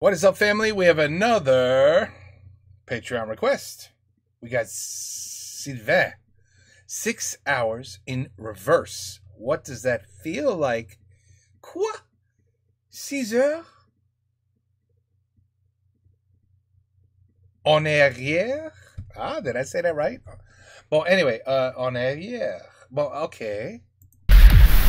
What is up, family? We have another Patreon request. We got Sylvain. 6 hours in reverse. What does that feel like? Quoi? 6 heures? En arrière? Ah, did I say that right? Bon, anyway, en arrière. Bon, okay.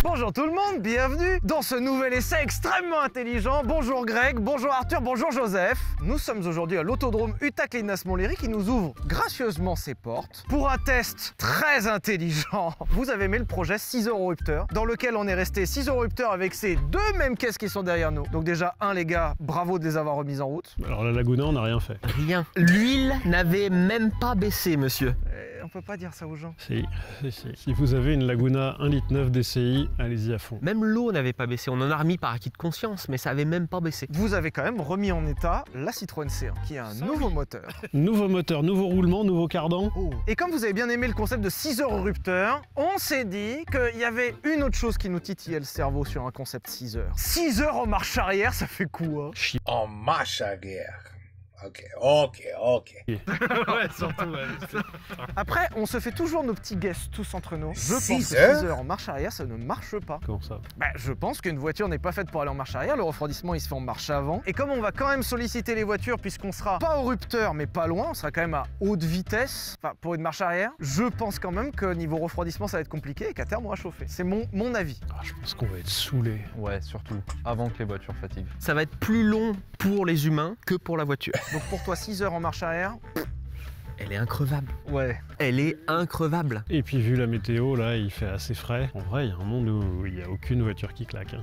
Bonjour tout le monde, bienvenue dans ce nouvel essai extrêmement intelligent. Bonjour Greg, bonjour Arthur, bonjour Joseph. Nous sommes aujourd'hui à l'autodrome Utak-Linas-Montlhéry qui nous ouvre gracieusement ses portes pour un test très intelligent. Vous avez aimé le projet 6 Eurorupteurs dans lequel on est resté 6 Eurorupteurs avec ces deux mêmes caisses qui sont derrière nous. Donc déjà, les gars, bravo de les avoir remises en route. Alors la Laguna, on n'a rien fait. Rien. L'huile n'avait même pas baissé, monsieur. On peut pas dire ça aux gens. Si. Si vous avez une Laguna 1,9 litre DCI, allez-y à fond. Même l'eau n'avait pas baissé. On en a remis par acquis de conscience, mais ça avait même pas baissé. Vous avez quand même remis en état la Citroën C1 qui a un nouveau moteur. Nouveau moteur, nouveau roulement, nouveau cardan. Oh. Et comme vous avez bien aimé le concept de 6 Eurorupteurs, on s'est dit qu'il y avait une autre chose qui nous titillait le cerveau sur un concept 6 heures. 6 heures en marche arrière, ça fait quoi? En marche arrière. Ok. Ouais, surtout. Ouais. Après, on se fait toujours nos petits guesses tous entre nous. Je pense que 6 6 heures en marche arrière, ça ne marche pas. Comment ça? Je pense qu'une voiture n'est pas faite pour aller en marche arrière. Le refroidissement, il se fait en marche avant. Et comme on va quand même solliciter les voitures, puisqu'on sera pas au rupteur, mais pas loin, on sera quand même à haute vitesse, enfin pour une marche arrière, je pense quand même que niveau refroidissement, ça va être compliqué et qu'à terme, on va chauffer. C'est mon avis. Ah, je pense qu'on va être saoulé. Ouais, surtout avant que les voitures fatiguent. Ça va être plus long pour les humains que pour la voiture. Donc pour toi, 6 heures en marche arrière, Elle est increvable. ouais. Elle est increvable. Et puis vu la météo, là, il fait assez frais. En vrai, il y a un monde où il n'y a aucune voiture qui claque.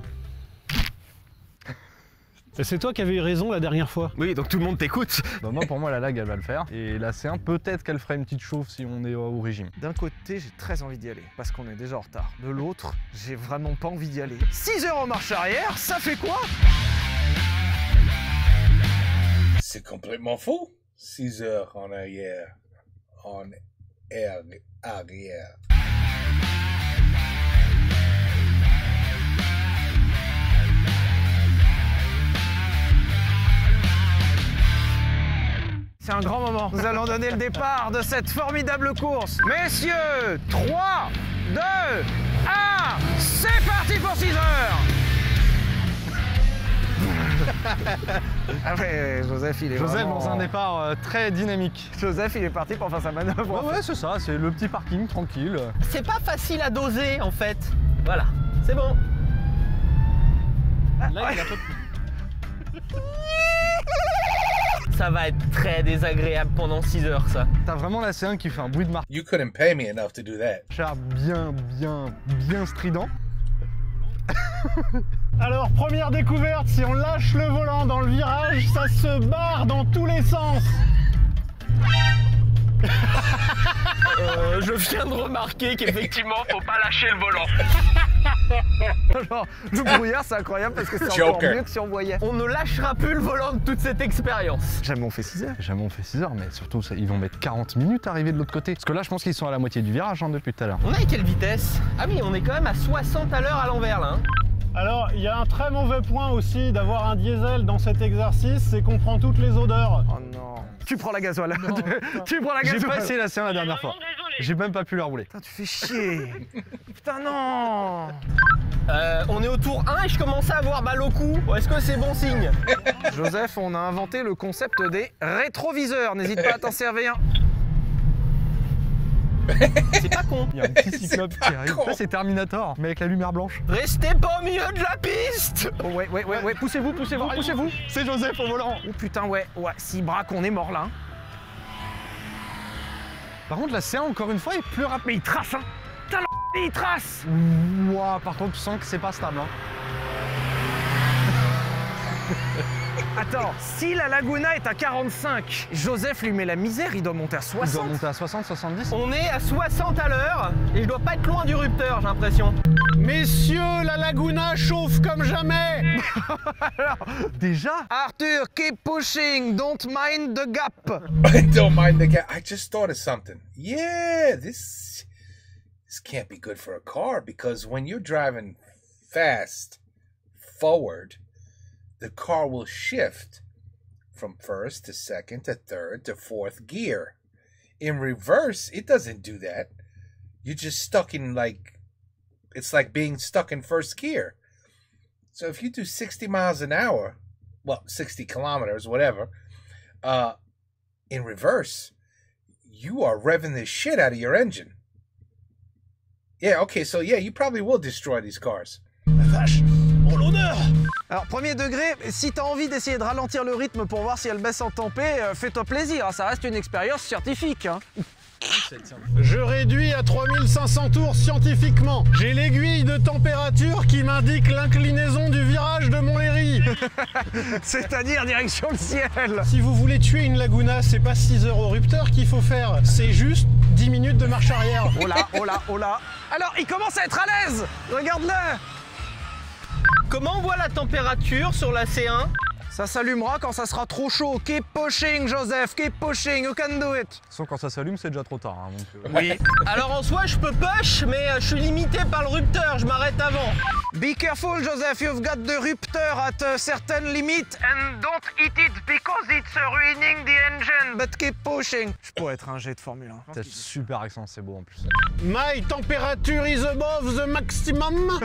Et c'est toi qui avais eu raison la dernière fois. Oui, donc tout le monde t'écoute. Bah moi, pour moi, la lag, elle va le faire. Et la C1, peut-être qu'elle ferait une petite chauffe si on est au régime. D'un côté, j'ai très envie d'y aller, parce qu'on est déjà en retard. De l'autre, j'ai vraiment pas envie d'y aller. 6 heures en marche arrière, ça fait quoi? C'est complètement faux. 6 heures en arrière. En arrière. C'est un grand moment. Nous allons donner le départ de cette formidable course. Messieurs, 3, 2, 1, c'est parti pour 6 heures. Ah ouais, Joseph, il est Joseph, vraiment... dans un départ très dynamique. Joseph, il est parti pour faire sa manœuvre. Ouais, c'est ça, c'est le petit parking tranquille. C'est pas facile à doser, en fait. Voilà, c'est bon. Là, il a pas... Ça va être très désagréable pendant 6 heures, ça. T'as vraiment la C1 qui fait un bruit de You couldn't pay me enough to do that. marcheur bien strident. Alors, première découverte, si on lâche le volant dans le virage, ça se barre dans tous les sens. Je viens de remarquer qu'effectivement, faut pas lâcher le volant. Genre, le brouillard, c'est incroyable parce que c'est encore Joker. mieux que si on voyait. On ne lâchera plus le volant de toute cette expérience. Jamais on fait 6 heures. Jamais on fait 6 heures, mais surtout, ils vont mettre 40 minutes à arriver de l'autre côté. Parce que là, je pense qu'ils sont à la moitié du virage depuis tout à l'heure. On est à quelle vitesse? Ah oui, on est quand même à 60 à l'heure à l'envers, là. Hein. Alors, il y a un très mauvais point aussi d'avoir un diesel dans cet exercice, c'est qu'on prend toutes les odeurs. Oh non. Tu prends la gasoile. Tu prends la J'ai gasoile. pas essayé la C1 la dernière fois. J'ai même pas pu la rouler. Putain, tu fais chier. Putain, non. On est au tour 1 et je commence à avoir mal au cou. Est-ce que c'est bon signe? Joseph, on a inventé le concept des rétroviseurs. N'hésite pas à t'en servir. C'est pas con. Il y a un petit cyclope qui arrive. con. Ça, c'est Terminator, mais avec la lumière blanche. Restez pas au milieu de la piste. Oh, ouais. Poussez-vous. C'est Joseph au volant. Oh putain, ouais. S'il braque, on est mort là. Hein. Par contre, la C1, encore une fois, est plus rapide. Mais il trace, hein. Putain, il trace. Ouah, par contre, tu sens que c'est pas stable. Hein. Attends, si la Laguna est à 45, Joseph lui met la misère, il doit monter à Il doit 60. monter à 60, 70. On est à 60 à l'heure et je dois pas être loin du rupteur, j'ai l'impression. Messieurs, la Laguna chauffe comme jamais. Déjà? Arthur, keep pushing, don't mind the gap. I don't mind the gap. I just thought of something. Yeah, this can't be good for a car because when you're driving fast forward, the car will shift from first to second to third to fourth gear. In reverse, it doesn't do that. You're just stuck in it's like being stuck in first gear. So if you do 60 miles an hour, well, 60 kilometers, whatever, in reverse, you are revving the shit out of your engine. Yeah, okay, so yeah, you probably will destroy these cars. Vache, oh l'odeur! Alors, premier degré, si t'as envie d'essayer de ralentir le rythme pour voir si elle baisse en tempé, fais-toi plaisir, ça reste une expérience scientifique. Hein. Je réduis à 3500 tours scientifiquement. J'ai l'aiguille de température qui m'indique l'inclinaison du virage de Montlhéry. C'est-à-dire direction le ciel. Si vous voulez tuer une Laguna, c'est pas 6 heures au rupteur qu'il faut faire, c'est juste 10 minutes de marche arrière. Oh là, oh là, oh là. Alors, il commence à être à l'aise. Regarde-le. Comment on voit la température sur la C1? Ça s'allumera quand ça sera trop chaud. Keep pushing, Joseph, keep pushing, you can do it. Sans quand ça s'allume, c'est déjà trop tard. Hein, donc, Oui. Alors en soi, je peux push, mais je suis limité par le rupteur, je m'arrête avant. Be careful, Joseph, you've got the ruptor at a certain limit and don't hit it because it's ruining the engine, but keep pushing. Je pourrais être un jet de Formule 1. t'as super accent, c'est beau en plus. My temperature is above the maximum.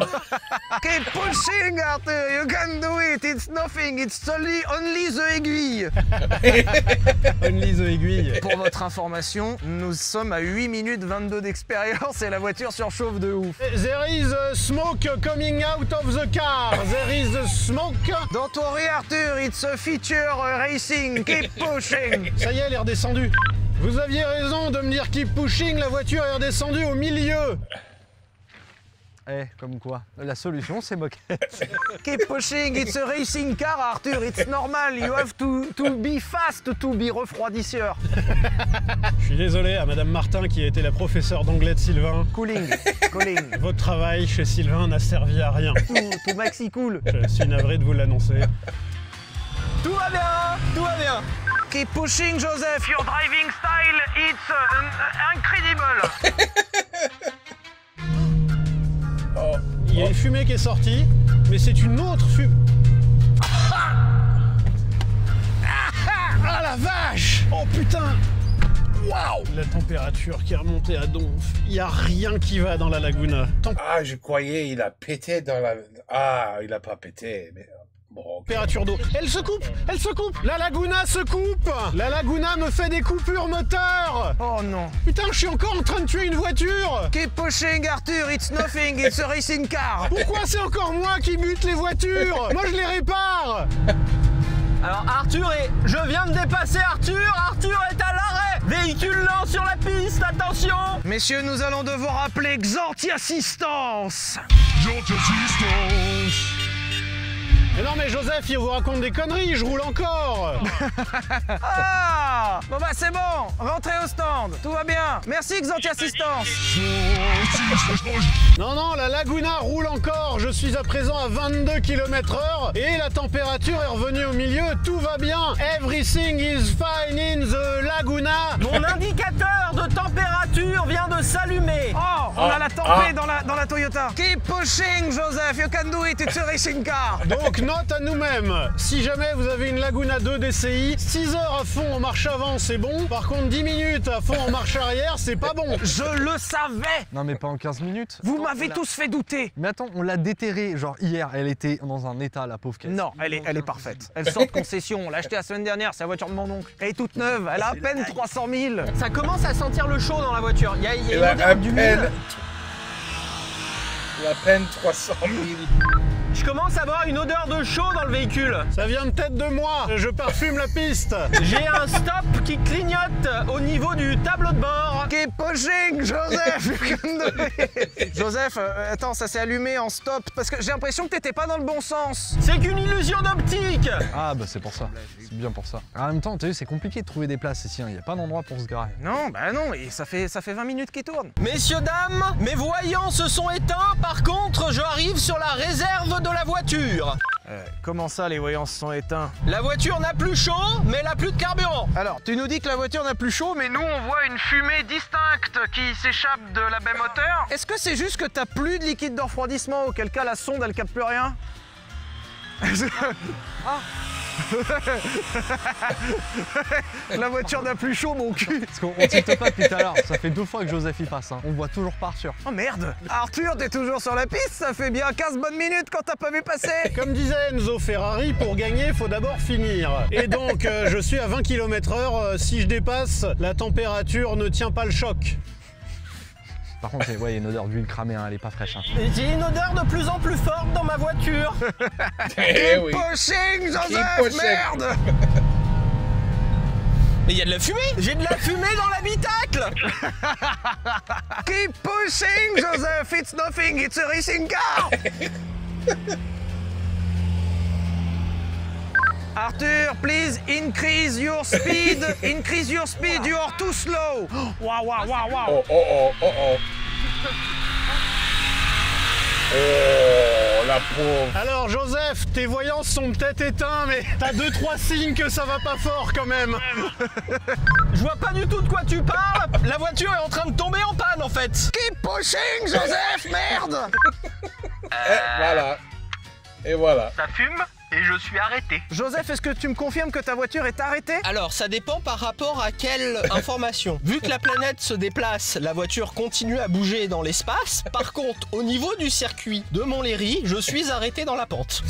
Keep pushing, Arthur, you can do it, it's nothing, it's only the aiguille. Only the aiguille. Pour votre information, nous sommes à 8 minutes 22 d'expérience et la voiture surchauffe de ouf. There is smoke coming out of the car. There is smoke. Don't worry, Arthur, it's a feature racing, keep pushing. Ça y est, elle est redescendue. Vous aviez raison de me dire keep pushing, la voiture est redescendue au milieu. Eh, comme quoi. La solution, c'est moquette. Keep pushing, it's a racing car, Arthur, it's normal, you have to be fast to be refroidisseur. Je suis désolé à Madame Martin qui a été la professeure d'anglais de Sylvain. Cooling, cooling, Votre travail chez Sylvain n'a servi à rien. tout maxi cool. Je suis navré de vous l'annoncer. Tout va bien, tout va bien. Keep pushing, Joseph, your driving style, it's incredible. Oh, Il y a une fumée qui est sortie, mais c'est une autre fumée. Ah la vache! Oh putain! Waouh! La température qui est remontée à donf. Il n'y a rien qui va dans la Laguna. ah, je croyais il a pété dans la... Ah, il a pas pété, mais... Bon, ok. Température d'eau. Elle se coupe! Elle se coupe! La Laguna se coupe! La Laguna me fait des coupures moteur! Oh non. Putain, je suis encore en train de tuer une voiture! Keep pushing, Arthur, it's nothing, it's a racing car. Pourquoi c'est encore moi qui bute les voitures? Moi je les répare! Alors Arthur est... Je viens de dépasser Arthur, Arthur est à l'arrêt. Véhicule lent sur la piste, attention. Messieurs, nous allons devoir appeler Xanti Assistance. Mais non mais Joseph, il vous raconte des conneries, je roule encore! Ah! Bon bah c'est bon, rentrez au stand, tout va bien. Merci Xanti Assistance. Non, non, la Laguna roule encore, je suis à présent à 22 km/h et la température est revenue au milieu, tout va bien. Everything is fine in the Laguna. Mon indicateur de température vient de s'allumer. Oh, on a la tempête dans la Toyota. Keep pushing, Joseph, you can do it, it's a racing car. Donc note à nous-mêmes, si jamais vous avez une Laguna 2 DCI, 6 heures à fond en marche avant c'est bon, par contre 10 minutes à fond en marche arrière c'est pas bon. Je le savais. Non, mais pas en 15 minutes. Vous m'avez tous fait douter. Mais attends, on l'a déterrée. Genre, hier, elle était dans un état, la pauvre caisse. Non, elle est parfaite. Elle sort de concession. On l'a achetée la semaine dernière, c'est la voiture de mon oncle. Elle est toute neuve, elle a à peine 300 000. Ça commence à sentir le chaud dans la voiture. Il y a Il une a odeur à d'huile. peine... Il a à peine 300 000. Je commence à avoir une odeur de chaud dans le véhicule. Ça vient peut-être de moi, je parfume la piste. J'ai un stop qui clignote au niveau du tableau de bord. Keep pushing, Joseph, you can do it. Joseph, attends, ça s'est allumé en stop parce que j'ai l'impression que t'étais pas dans le bon sens. C'est qu'une illusion d'optique. Ah, bah c'est pour ça. C'est bien pour ça. En même temps, t'as vu, c'est compliqué de trouver des places ici. Il n'y a pas d'endroit pour se garer. Non, bah non, et ça fait 20 minutes qu'il tourne. Messieurs, dames, mes voyants se sont éteints. Par contre, j'arrive sur la réserve de la voiture. Comment ça, les voyants se sont éteints? La voiture n'a plus chaud, mais elle a plus de carburant. Alors, tu nous dis que la voiture n'a plus chaud, mais nous, on voit une fumée distincte qui s'échappe de la baie moteur. Est-ce que c'est juste que t'as plus de liquide de refroidissement, auquel cas la sonde, elle capte plus rien? La voiture n'a plus chaud, mon cul. Parce qu'on tilte pas depuis tout à l'heure. Ça fait 2 fois que Joseph y passe. Hein. On voit toujours pas Arthur. Oh merde. Arthur, t'es toujours sur la piste. Ça fait bien 15 bonnes minutes quand t'as pas vu passer. Comme disait Enzo Ferrari, pour gagner, il faut d'abord finir. Et donc, je suis à 20 km/h. Si je dépasse, la température ne tient pas le choc. Par contre, ouais, il y a une odeur d'huile cramée, hein, elle est pas fraîche. Hein. J'ai une odeur de plus en plus forte dans ma voiture. Eh oui. Pushing, Joseph, Keep pushing. merde. Mais il y a de la fumée. J'ai de la fumée dans l'habitacle. Keep pushing, Joseph. It's nothing. It's a racing car. Arthur, please increase your speed. Increase your speed. You are too slow. Wow, wow, wow, wow. Oh, oh, oh, oh, oh. Oh, la pauvre. Alors Joseph, tes voyances sont peut-être éteints, mais t'as 2-3 signes que ça va pas fort quand même. Je vois pas du tout de quoi tu parles. La voiture est en train de tomber en panne en fait. Keep pushing, Joseph, merde. Voilà. Et voilà. Ça fume et je suis arrêté. Joseph, est-ce que tu me confirmes que ta voiture est arrêtée? Alors, ça dépend par rapport à quelle information. Vu que la planète se déplace, la voiture continue à bouger dans l'espace. Par contre, au niveau du circuit de Montlhéry, je suis arrêté dans la pente.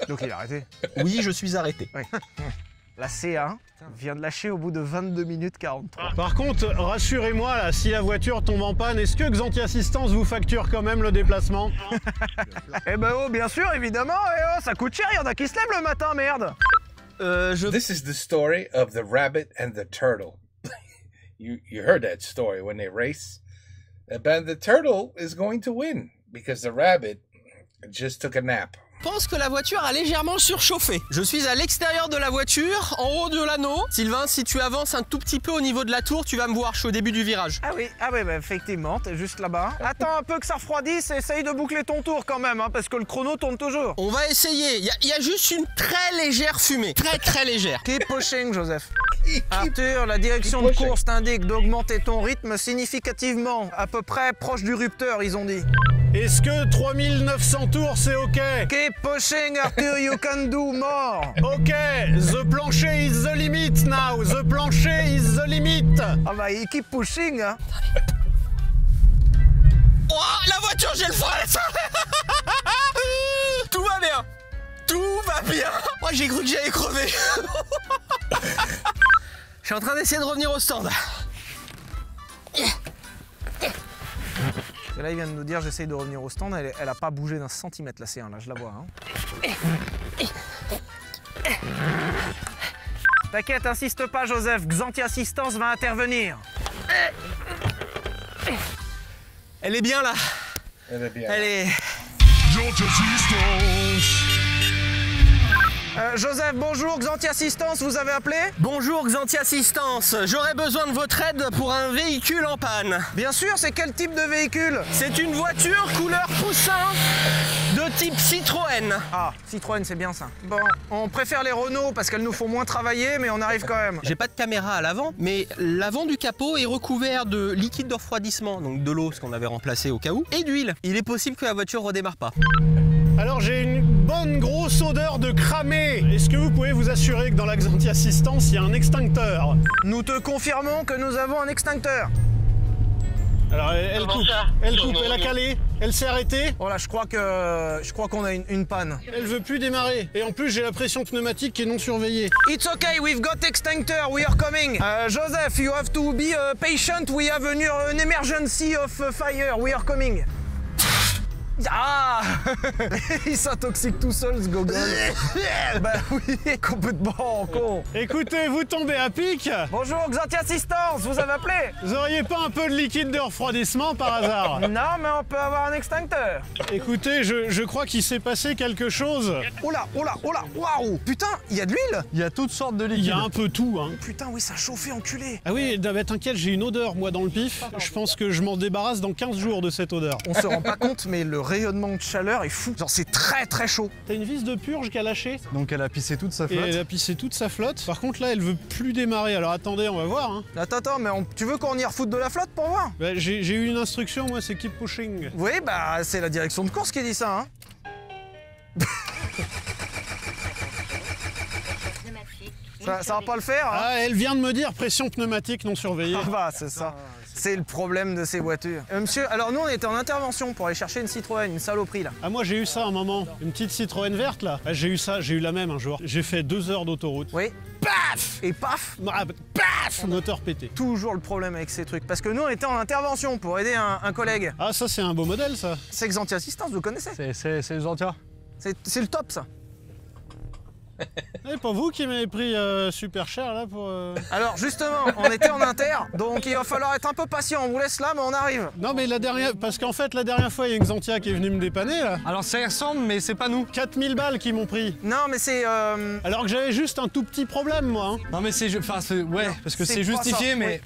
Donc il est arrêté. Oui, je suis arrêté. Oui. La C1 vient de lâcher au bout de 22 minutes 43. Par contre, rassurez-moi, là, si la voiture tombe en panne, est-ce que Xanthi Assistance vous facture quand même le déplacement? Eh ben oh, bien sûr, évidemment. Eh oh, ça coûte cher, il y en a qui se lèvent le matin, merde. This is the story of the rabbit and the turtle. you heard that story when they race. But the turtle is going to win because the rabbit just took a nap. Je pense que la voiture a légèrement surchauffé. Je suis à l'extérieur de la voiture, en haut de l'anneau. Sylvain, si tu avances un tout petit peu au niveau de la tour, tu vas me voir, je suis au début du virage. Ah oui, bah, effectivement, t'es juste là-bas. Attends un peu que ça refroidisse et essaye de boucler ton tour quand même, hein, parce que le chrono tourne toujours. On va essayer. Il y a juste une très légère fumée. Très légère. Keep pushing, Joseph. Arthur, la direction de course t'indique d'augmenter ton rythme significativement, à peu près proche du rupteur, ils ont dit. Est-ce que 3900 tours, c'est OK? Keep pushing, Arthur, you can do more. OK, the plancher is the limit now. The plancher is the limit. Ah bah, il keep pushing, hein. Oh, la voiture, j'ai le frein. Tout va bien. Tout va bien. Moi, j'ai cru que j'allais crever. Je suis en train d'essayer de revenir au stand. Et là, il vient de nous dire, j'essaye de revenir au stand, elle a pas bougé d'un centimètre, la C1, là, je la vois. Hein. T'inquiète, insiste pas, Joseph, Xanthi Assistance va intervenir. Elle est bien là. Elle est bien. Elle est... Joseph, bonjour, Xanthi Assistance, vous avez appelé? Bonjour Xanthi Assistance, j'aurais besoin de votre aide pour un véhicule en panne. Bien sûr, c'est quel type de véhicule? C'est une voiture couleur poussin de type Citroën. Ah, Citroën, c'est bien ça. Bon, on préfère les Renault parce qu'elles nous font moins travailler, mais on arrive quand même. J'ai pas de caméra à l'avant, mais l'avant du capot est recouvert de liquide de refroidissement, donc de l'eau, ce qu'on avait remplacé au cas où, et d'huile. Il est possible que la voiture redémarre pas. Alors j'ai une bonne grosse odeur de cramé. Est-ce que vous pouvez vous assurer que dans la Xanthi Assistance, il y a un extincteur? Nous te confirmons que nous avons un extincteur. Alors elle coupe, elle a calé, elle s'est arrêtée. Voilà, je crois qu'on a une panne. Elle veut plus démarrer. Et en plus j'ai la pression pneumatique qui est non surveillée. It's okay, we've got extinctor, we are coming. Joseph, you have to be patient, we have an emergency of fire, we are coming. Ah. Il s'intoxique tout seul, ce gogol. Bah oui, complètement con. Écoutez, vous tombez à pic. Bonjour, Xanthi Assistance, vous avez appelé? Vous auriez pas un peu de liquide de refroidissement par hasard? Non, mais on peut avoir un extincteur. Écoutez, je crois qu'il s'est passé quelque chose. Oh là, waouh. Putain, il y a de l'huile. Il y a toutes sortes de Il liquides. y a un peu tout, hein. Putain, oui, ça a chauffé, enculé. Ah oui, t'inquiète, j'ai une odeur, moi, dans le pif. Je pense que je m'en débarrasse dans 15 jours de cette odeur. On se rend pas compte, mais le rayonnement de chaleur est fou. Genre, c'est très chaud. T'as une vis de purge qui a lâché. Donc elle a pissé toute sa Et flotte. elle a pissé toute sa flotte. Par contre, là, elle veut plus démarrer. Alors attendez, on va voir, hein. Attends, mais tu veux qu'on y refoute de la flotte pour voir? Bah, j'ai eu une instruction, moi, c'est keep pushing. Oui, bah, c'est la direction de course qui dit ça, hein. Ça va pas le faire, hein? Ah, elle vient de me dire pression pneumatique non surveillée. Ah bah, c'est ça. C'est le problème de ces voitures. Monsieur, alors nous on était en intervention pour aller chercher une Citroën, une saloperie là. Ah, moi j'ai eu ça un moment, une petite Citroën verte là. Ah, j'ai eu ça, j'ai eu la même un jour. J'ai fait 2 heures d'autoroute. Oui. Paf! Et paf! Ah, paf! Moteur pété. Toujours le problème avec ces trucs. Parce que nous on était en intervention pour aider un collègue. Ah, ça c'est un beau modèle ça. C'est Xantia Assistance, vous connaissez? C'est les Antia. C'est le top ça. C'est pas vous qui m'avez pris super cher là pour... Alors justement, on était en inter, donc il va falloir être un peu patient. On vous laisse là, mais on arrive. Non mais la dernière... Parce qu'en fait la dernière fois il y a une Xantia qui est venue me dépanner là. Alors ça y ressemble, mais c'est pas nous. 4000 balles qui m'ont pris. Non, mais c'est... Alors que j'avais juste un tout petit problème moi. Hein. Non mais c'est... Enfin, ouais, parce que c'est c'est pas justifié, ça, mais...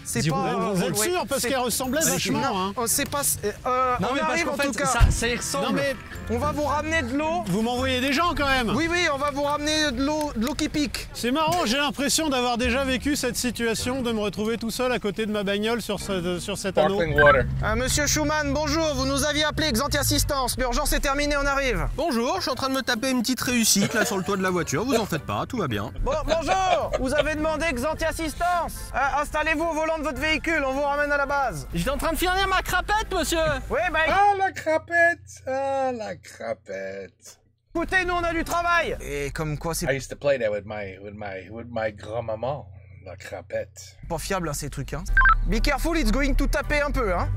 c'est Zéro. pas... Vous êtes ouais, sûr? Parce c'est- qu'elle ressemblait vachement. Hein. Non, c'est pas... Non on mais parce arrive qu'en en fait, tout cas. ça y ressemble. Non mais On va vous ramener de l'eau. vous m'envoyez des gens quand même. Oui, oui, on va vous ramener de l'eau qui pique. C'est marrant, j'ai l'impression d'avoir déjà vécu cette situation, de me retrouver tout seul à côté de ma bagnole sur cet anneau. Sparkling water. Monsieur Schumann, bonjour, vous nous aviez appelé Xantia Assistance. L'urgence est terminée, on arrive. Bonjour, je suis en train de me taper une petite réussite là sur le toit de la voiture, vous en faites pas, tout va bien. Bon, bonjour. Vous avez demandé Xantia Assistance. Installez-vous au volant de votre véhicule, on vous ramène à la base. J'étais en train de finir ma crapette, monsieur. Oui, bah Ah, la crapette! Ah, la crapette. écoutez, nous on a du travail. Et comme quoi, c'est I used to play that with my grand-maman. La crapette. pas fiable hein, ces trucs. Hein. Be careful, it's going to taper un peu. Hein.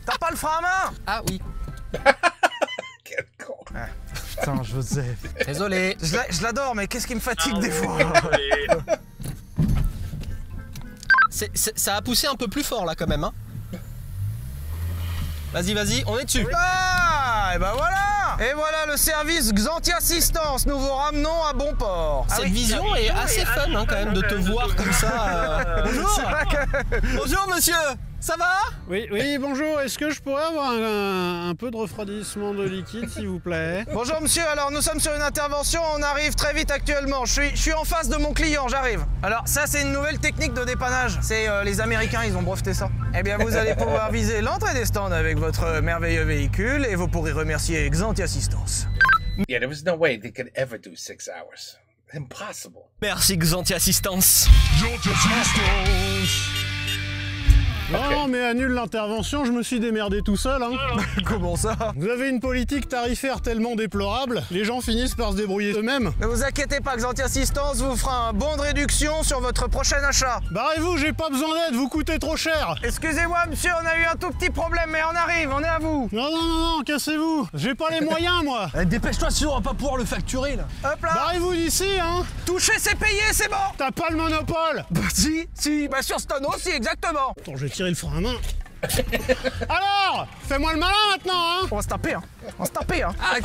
T'as pas le frein à main? Ah oui. Quel con. Putain, Joseph. Désolé. Je l'adore, mais qu'est-ce qui me fatigue des fois? Ça a poussé un peu plus fort là quand même, hein. Vas-y, vas-y, on est dessus. Ah, et ben voilà. Et voilà le service Xantia Assistance. Nous vous ramenons à bon port. Cette vision est assez fun hein, quand même de te voir comme ça. Bonjour. C'est vrai que... Bonjour monsieur. Ça va? Oui, oui, bonjour, est-ce que je pourrais avoir un peu de refroidissement de liquide, s'il vous plaît? Bonjour monsieur, alors nous sommes sur une intervention, on arrive très vite actuellement. Je suis en face de mon client, j'arrive. Alors ça c'est une nouvelle technique de dépannage. C'est les Américains, ils ont breveté ça. Eh bien vous allez pouvoir viser l'entrée des stands avec votre merveilleux véhicule et vous pourrez remercier Xantia Assistance. Yeah, there was no way they could ever do 6 hours. Impossible. Merci Xantia Assistance. Non, mais annule l'intervention, je me suis démerdé tout seul. Hein. Comment ça? Vous avez une politique tarifaire tellement déplorable, les gens finissent par se débrouiller eux-mêmes. Ne vous inquiétez pas, Xantia Assistance vous fera un bon de réduction sur votre prochain achat. Barrez-vous, j'ai pas besoin d'aide, vous coûtez trop cher. Excusez-moi monsieur, on a eu un tout petit problème, mais on arrive, on est à vous. Non, non, non, non, cassez-vous. J'ai pas les moyens, moi. Dépêche-toi sinon on va pas pouvoir le facturer là. Hop là, Barrez-vous d'ici, hein. toucher c'est payé, c'est bon. T'as pas le monopole. Bah si, bah sur ce tonneau, si, exactement. Attends, je vais tirer le frein à main. Alors, fais-moi le malin maintenant, hein. On va se taper, hein. On va se taper, hein. Ah,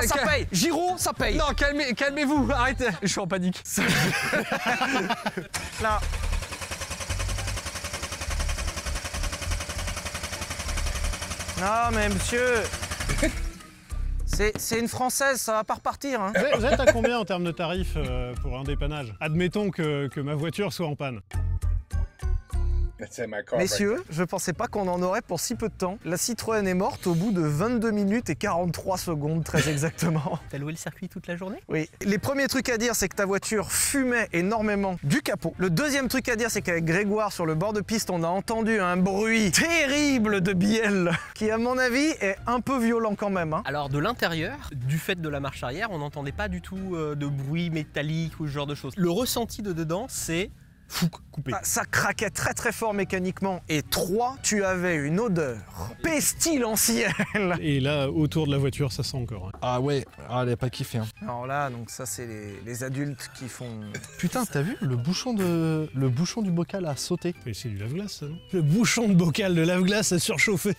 Ça paye. Giro, ça paye. Non, calmez-vous, arrêtez. Je suis en panique. Là. Non, mais monsieur. C'est une française, ça va pas repartir, hein. Vous êtes à combien en termes de tarifs pour un dépannage? Admettons que ma voiture soit en panne. That's in my car. Messieurs, je pensais pas qu'on en aurait pour si peu de temps. La Citroën est morte au bout de 22 minutes et 43 secondes, très exactement. T'as loué le circuit toute la journée? Oui. Les premiers trucs à dire, c'est que ta voiture fumait énormément du capot. Le deuxième truc à dire, c'est qu'avec Grégoire, sur le bord de piste, on a entendu un bruit terrible de bielle, qui, à mon avis, est un peu violent quand même. Hein. Alors de l'intérieur, du fait de la marche arrière, on n'entendait pas du tout de bruit métallique ou ce genre de choses. Le ressenti de dedans, c'est coupé. Ah, ça craquait très très fort mécaniquement. Et 3, tu avais une odeur pestilentielle. Et là, autour de la voiture, ça sent encore. Hein. Ah ouais, elle a pas kiffé. Hein. Alors là, donc ça, c'est les adultes qui font... Putain, t'as vu le bouchon du bocal a sauté. Mais c'est du lave-glace, ça, non? Le bouchon de bocal de lave-glace a surchauffé.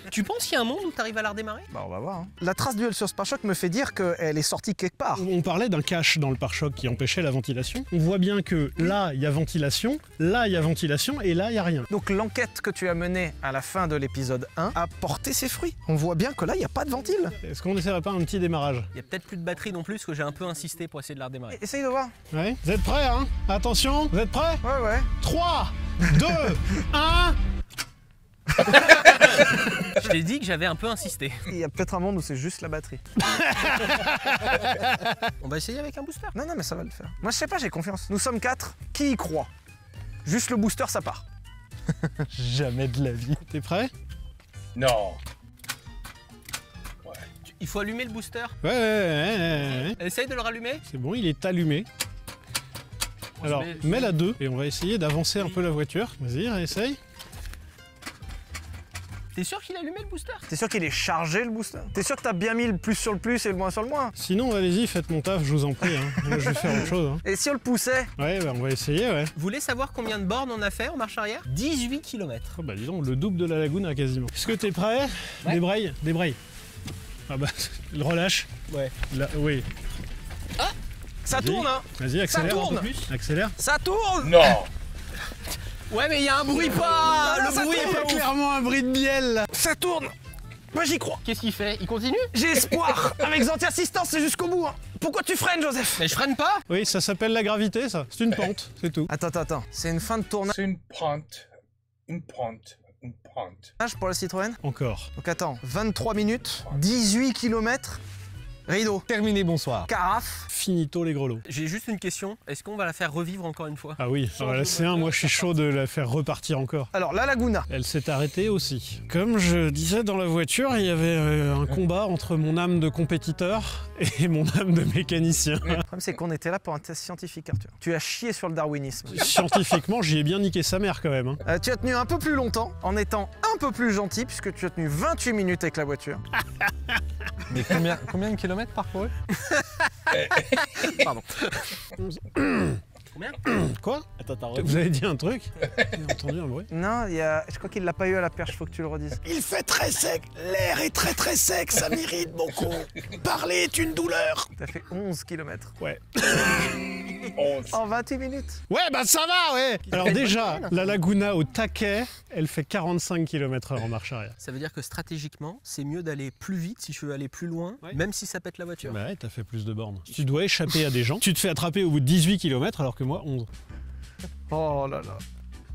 Tu penses qu'il y a un monde où t'arrives à la redémarrer? Bah on va voir. Hein. La trace d'huile sur ce pare-choc me fait dire qu'elle est sortie quelque part. On parlait d'un cache dans le pare-choc qui empêchait la ventilation. On voit bien que là, il y a ventilation, là, il y a ventilation, et là, il n'y a rien. Donc l'enquête que tu as menée à la fin de l'épisode 1 a porté ses fruits. On voit bien que là, il n'y a pas de ventile. Est-ce qu'on n'essaierait pas un petit démarrage? Il y a peut-être plus de batterie non plus, parce que j'ai un peu insisté pour essayer de la redémarrer. Essaye de voir. Ouais. Vous êtes prêts, hein? Attention, vous êtes prêts? Ouais. 3, 2, 1... Je t'ai dit que j'avais un peu insisté. Il y a peut-être un monde où c'est juste la batterie. On va essayer avec un booster. Non, mais ça va le faire. Moi, je sais pas, j'ai confiance. Nous sommes 4. Qui y croit? Juste le booster, ça part. Jamais de la vie. T'es prêt? Non. Il faut allumer le booster. Ouais. Essaye de le rallumer. C'est bon, il est allumé. Alors, mets-la 2 et on va essayer d'avancer un peu la voiture. Vas-y, essaye. T'es sûr qu'il a allumé le booster? T'es sûr qu'il est chargé le booster? T'es sûr que t'as bien mis le plus sur le plus et le moins sur le moins? Sinon, allez-y, faites mon taf, je vous en prie. Hein. Moi, je vais faire autre chose. Hein. Et si on le poussait? Ouais, bah, on va essayer, ouais. Vous voulez savoir combien de bornes on a fait en marche arrière? 18 km. Oh, bah dis donc, le double de la Laguna quasiment. Est-ce que t'es prêt? Ouais. Débraye. Ah bah, le relâche. Ouais. Là, oui. Ça Vas-y. tourne, hein? Vas-y, accélère. tourne. Un peu plus. Accélère. Ça tourne! Non. Ouais, mais il y a un bruit pas. Non, Le ça bruit est tourne. pas ouf. Clairement un bruit de miel. Ça tourne! Moi, j'y crois. Qu'est-ce qu'il fait? Il continue? J'ai espoir. Avec Zanti Assistance, c'est jusqu'au bout. Hein. Pourquoi tu freines, Joseph? Mais je freine pas. Oui, ça s'appelle la gravité, ça. C'est une pente, c'est tout. Attends. C'est une fin de tournage C'est une pente. Une pente. Une pente. pour la Citroën? Encore. Donc attends, 23 minutes, 18 km, rideau, Terminé, bonsoir. carafe. Finito les grelots. J'ai juste une question. Est-ce qu'on va la faire revivre encore une fois? Ah oui, alors la C1, moi je suis chaud de la faire repartir encore. Alors, la Laguna. Elle s'est arrêtée aussi. Comme je disais dans la voiture, il y avait un combat entre mon âme de compétiteur et mon âme de mécanicien. Le problème, c'est qu'on était là pour un test scientifique, Arthur. Tu as chié sur le darwinisme. Scientifiquement, j'y ai bien niqué sa mère quand même. Hein. Tu as tenu un peu plus longtemps, en étant un peu plus gentil, puisque tu as tenu 28 minutes avec la voiture. Mais combien de kilomètres parcourus? Pardon. Combien? Quoi? Attends, Vous avez dit un truc? J'ai entendu un bruit. Non, je crois qu'il l'a pas eu à la perche, faut que tu le redises. Il fait très sec, l'air est très sec, ça m'irrite beaucoup. Parler est une douleur. T'as fait 11 km. Ouais. 11. En 28 minutes. Ouais, bah ça va, ouais. Alors déjà, la Laguna au taquet, elle fait 45 km/h en marche arrière. Ça veut dire que stratégiquement, c'est mieux d'aller plus vite si je veux aller plus loin, même si ça pète la voiture. Bah ouais, t'as fait plus de bornes. Tu dois échapper à des gens. Tu te fais attraper au bout de 18 km alors que moi, 11. Oh là là.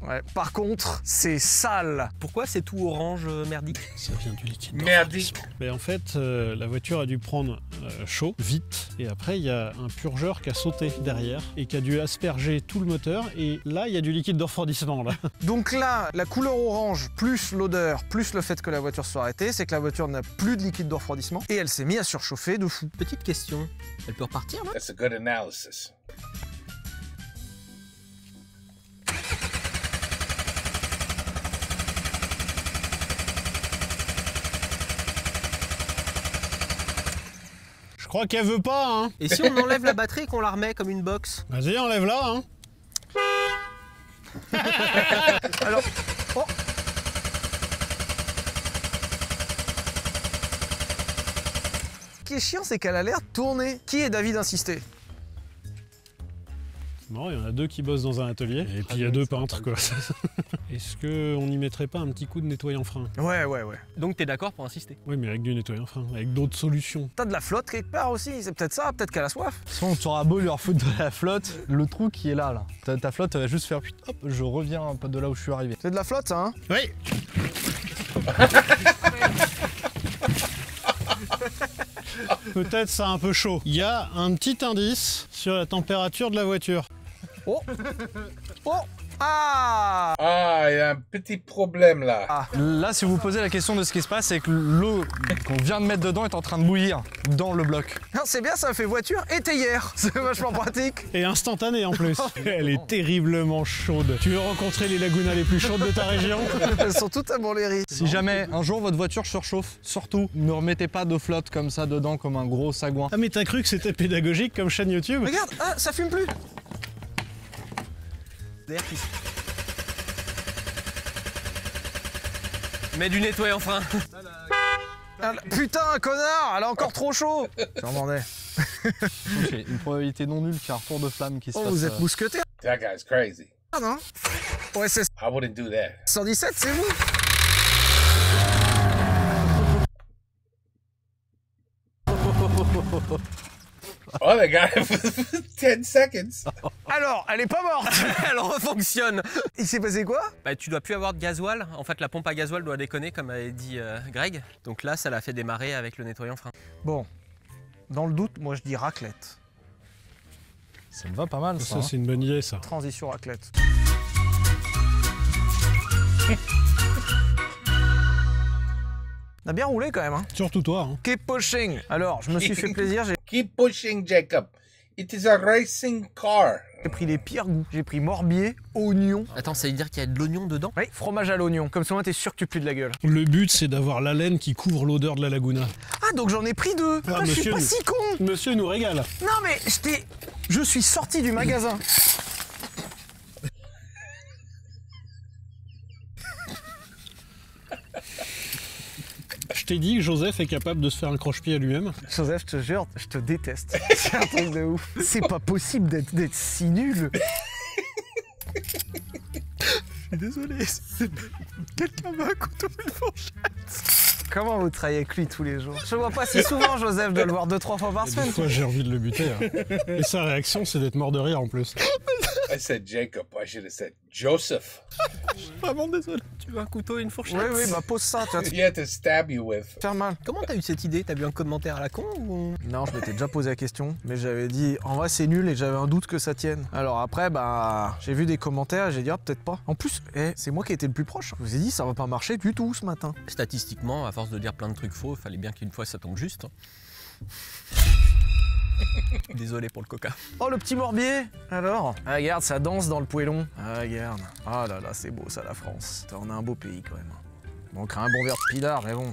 Ouais. Par contre, c'est sale. Pourquoi c'est tout orange merdique? Ça vient du liquide. Merdique. Mais en fait, la voiture a dû prendre chaud, vite. Et après, il y a un purgeur qui a sauté derrière et qui a dû asperger tout le moteur. Et là, il y a du liquide de refroidissement, là. Donc là, la couleur orange, plus l'odeur, plus le fait que la voiture soit arrêtée, c'est que la voiture n'a plus de liquide de refroidissement et elle s'est mise à surchauffer de fou. Petite question, elle peut repartir là? That's a good analysis. Je crois qu'elle veut pas, hein. Et si on enlève la batterie et qu'on la remet comme une box? Vas-y, enlève-la, hein. Alors, oh. Ce qui est chiant, c'est qu'elle a l'air tournée. Qui est David insisté? Non, il y en a deux qui bossent dans un atelier. Et puis il y a deux peintres, quoi. Est-ce qu'on n'y mettrait pas un petit coup de nettoyant frein? Ouais. Donc t'es d'accord pour insister? Oui, mais avec du nettoyant frein, avec d'autres solutions. T'as de la flotte quelque part aussi, c'est peut-être ça, peut-être qu'elle a soif. Sinon, tu auras beau lui refoutre de la flotte, le trou qui est là. Ta flotte, elle va juste faire hop, je reviens un peu de là où je suis arrivé. C'est de la flotte, ça, hein? Oui. Peut-être ça un peu chaud. Il y a un petit indice sur la température de la voiture. Oh! Ah! Ah, il y a un petit problème là. Là, si vous vous posez la question de ce qui se passe, c'est que l'eau qu'on vient de mettre dedans est en train de bouillir dans le bloc. Non, c'est bien, ça fait voiture et théière. C'est vachement pratique. Et instantané en plus. Elle est terriblement chaude. Tu veux rencontrer les lagunas les plus chaudes de ta région? Elles sont toutes à Montlhéry. Si jamais un jour votre voiture surchauffe, surtout ne remettez pas de flotte comme ça dedans comme un gros sagouin. Ah mais t'as cru que c'était pédagogique comme chaîne YouTube? Regarde, ah, ça fume plus. Mets du nettoyant frein. Ah, putain, connard, elle a encore trop chaud. J'en demandais. J'ai une probabilité non nulle qu'il y a un retour de flamme qui se Oh, passe. vous êtes mousqueté. That guy's crazy. Ah non? Ouais, c'est I wouldn't do that. 117, c'est vous. Oh, the guy, 10 seconds. Alors, elle est pas morte. Elle refonctionne. Il s'est passé quoi? Bah, tu dois plus avoir de gasoil. En fait, la pompe à gasoil doit déconner, comme avait dit Greg. Donc là, ça l'a fait démarrer avec le nettoyant frein. Bon, dans le doute, moi je dis raclette. Ça me va pas mal, ça. Ça, c'est une bonne idée, ça. Transition raclette. On a bien roulé quand même, hein. Surtout toi. Hein. Keep pushing. Alors, je me suis fait plaisir, j'ai Keep pushing, Jacob. It is a racing car. pris les pires goûts. J'ai pris morbier, oignon. Attends, ça veut dire qu'il y a de l'oignon dedans? Oui, fromage à l'oignon. Comme ça, t'es sûr que tu pues de la gueule. Le but, c'est d'avoir la laine qui couvre l'odeur de la laguna. Ah, donc j'en ai pris 2. Ah, je suis monsieur, pas si con. Monsieur nous régale. Non, mais je suis sorti du magasin. Je t'ai dit que Joseph est capable de se faire un croche-pied à lui-même. Joseph, je te jure, je te déteste. C'est un truc de ouf. C'est pas possible d'être si nul. Je suis désolé. Quelqu'un m'a un couteau et une fourchette. Comment vous travaillez avec lui tous les jours? Je vois pas si souvent, Joseph, je dois le voir 2-3 fois par Et semaine. des fois, j'ai envie de le buter. Hein. Et sa réaction, c'est d'être mort de rire en plus. I said Jacob. I should have said Joseph. Vraiment désolé. Tu veux un couteau et une fourchette? Oui, bah pose ça, tu vas te He had to stab you with. faire mal. Comment t'as eu cette idée? T'as vu un commentaire à la con ou... Non, je m'étais déjà posé la question, mais j'avais dit en vrai c'est nul et j'avais un doute que ça tienne. Alors après, bah j'ai vu des commentaires et j'ai dit ah peut-être pas. En plus, c'est moi qui ai été le plus proche. Je vous ai dit ça va pas marcher du tout ce matin. Statistiquement, à force de dire plein de trucs faux, il fallait bien qu'une fois ça tombe juste. Désolé pour le coca. Oh le petit morbier. Alors, ah, regarde, ça danse dans le poêlon. Ah regarde. Ah là là, c'est beau ça la France. On a un beau pays quand même. Manquera un bon verre de pinard, mais bon.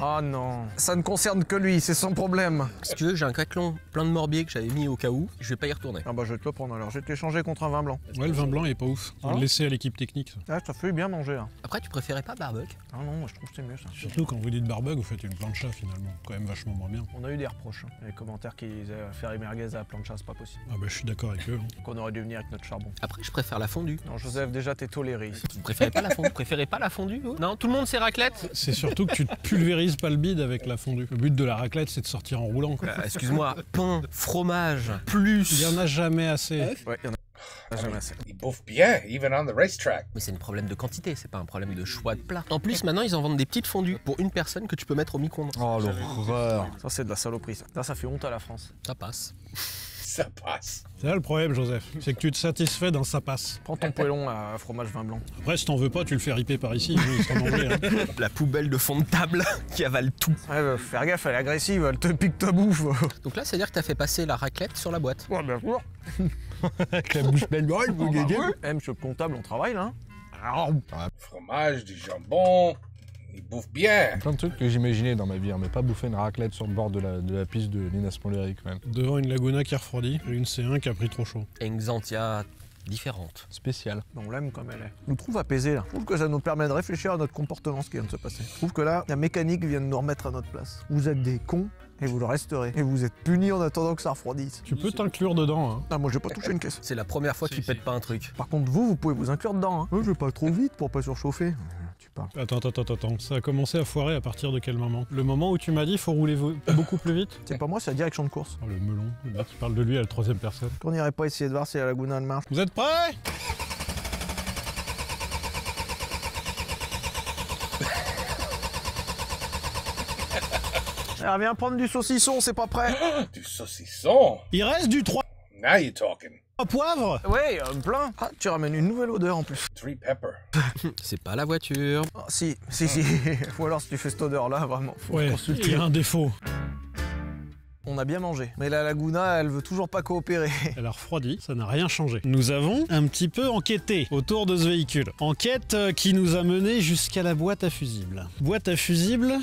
Oh non, ça ne concerne que lui, c'est son problème. Si tu veux, j'ai un craquelon plein de morbier que j'avais mis au cas où. Je vais pas y retourner. Ah bah je vais te le prendre alors, je vais te l'échanger contre un vin blanc. Ouais, le vin blanc est pas ouf. On va Ah. le laisser à l'équipe technique. Ça. Ah, ça fait bien manger là. Après, tu préférais pas barbecue? Ah non, moi je trouve que c'est mieux ça. Surtout quand vous dites barbecue, vous faites une plancha finalement. Quand même vachement moins bien. On a eu des reproches, hein. Les commentaires qui disaient faire les merguez à la plancha, c'est pas possible. Ah bah je suis d'accord avec eux. Qu'on aurait dû venir avec notre charbon. Après, je préfère la fondue. Non, Joseph, déjà t'es toléré ici. Vous préférez pas la fondue? Vous préférez pas la fondue vous? Non, tout le monde c'est raclette? C'est surtout que tu te pulvérises pas le bide avec la fondue. Le but de la raclette, c'est de sortir en roulant. Quoi. Excuse-moi, pain, fromage, plus. Il y en a jamais assez. Ouais, il y en a jamais assez. Ils bouffent bien, even on the racetrack. Mais c'est un problème de quantité, c'est pas un problème de choix de plat. En plus, maintenant, ils en vendent des petites fondues pour une personne que tu peux mettre au micro-ondes. Oh l'horreur. Ça, c'est de la saloperie, ça. Ça fait honte à la France. Ça passe. Ça passe. C'est là le problème, Joseph. C'est que tu te satisfais d'un ça passe. Prends ton poêlon à fromage vin blanc. Après, si t'en veux pas, tu le fais riper par ici. Ils sont en anglais. Hein. La poubelle de fond de table qui avale tout. Ouais, bah, faire gaffe, elle est agressive, elle te pique ta bouffe. Donc là, c'est-à-dire que t'as fait passer la raclette sur la boîte. Ouais, bien sûr. Avec la bouche pleine. Monsieur le comptable, on travaille là. Fromage, du jambon. Ils bouffent bien. Plein de trucs que j'imaginais dans ma vie, hein, mais pas bouffer une raclette sur le bord de la piste de Linas Montlhéry quand même. Devant une laguna qui refroidit et une C1 qui a pris trop chaud. Et une Xantia différente. Spécial. On l'aime comme elle est. Je nous trouve apaisés là. Je trouve que ça nous permet de réfléchir à notre comportement, ce qui vient de se passer. Je trouve que là, la mécanique vient de nous remettre à notre place. Vous êtes des cons et vous le resterez. Et vous êtes punis en attendant que ça refroidisse. Tu peux t'inclure dedans. Hein. Ah, moi, j'ai pas touché une caisse. C'est la première fois qu'il pète pas un truc. Par contre, vous pouvez vous inclure dedans. Hein. Je vais pas trop vite pour pas surchauffer. Tu parles. Attends. Ça a commencé à foirer à partir de quel moment? Le moment où tu m'as dit faut rouler beaucoup plus vite? C'est pas moi, c'est la direction de course. Oh, le melon. Le mec qui parle de lui à la troisième personne. On n'irait pas essayer de voir si la laguna elle marche. Vous êtes prêts? Elle revient prendre du saucisson, c'est pas prêt. Du saucisson. Il reste du 3 Now you're talking. poivres. Ouais, plein. Ah, tu ramènes une nouvelle odeur en plus. 3 pepper. C'est pas la voiture. Ah, si. Ou alors si tu fais cette odeur là, vraiment, faut Ouais, il consulter. y a un défaut. On a bien mangé. Mais la laguna, elle veut toujours pas coopérer. Elle a refroidi, ça n'a rien changé. Nous avons un petit peu enquêté autour de ce véhicule. Enquête qui nous a mené jusqu'à la boîte à fusibles. Boîte à fusibles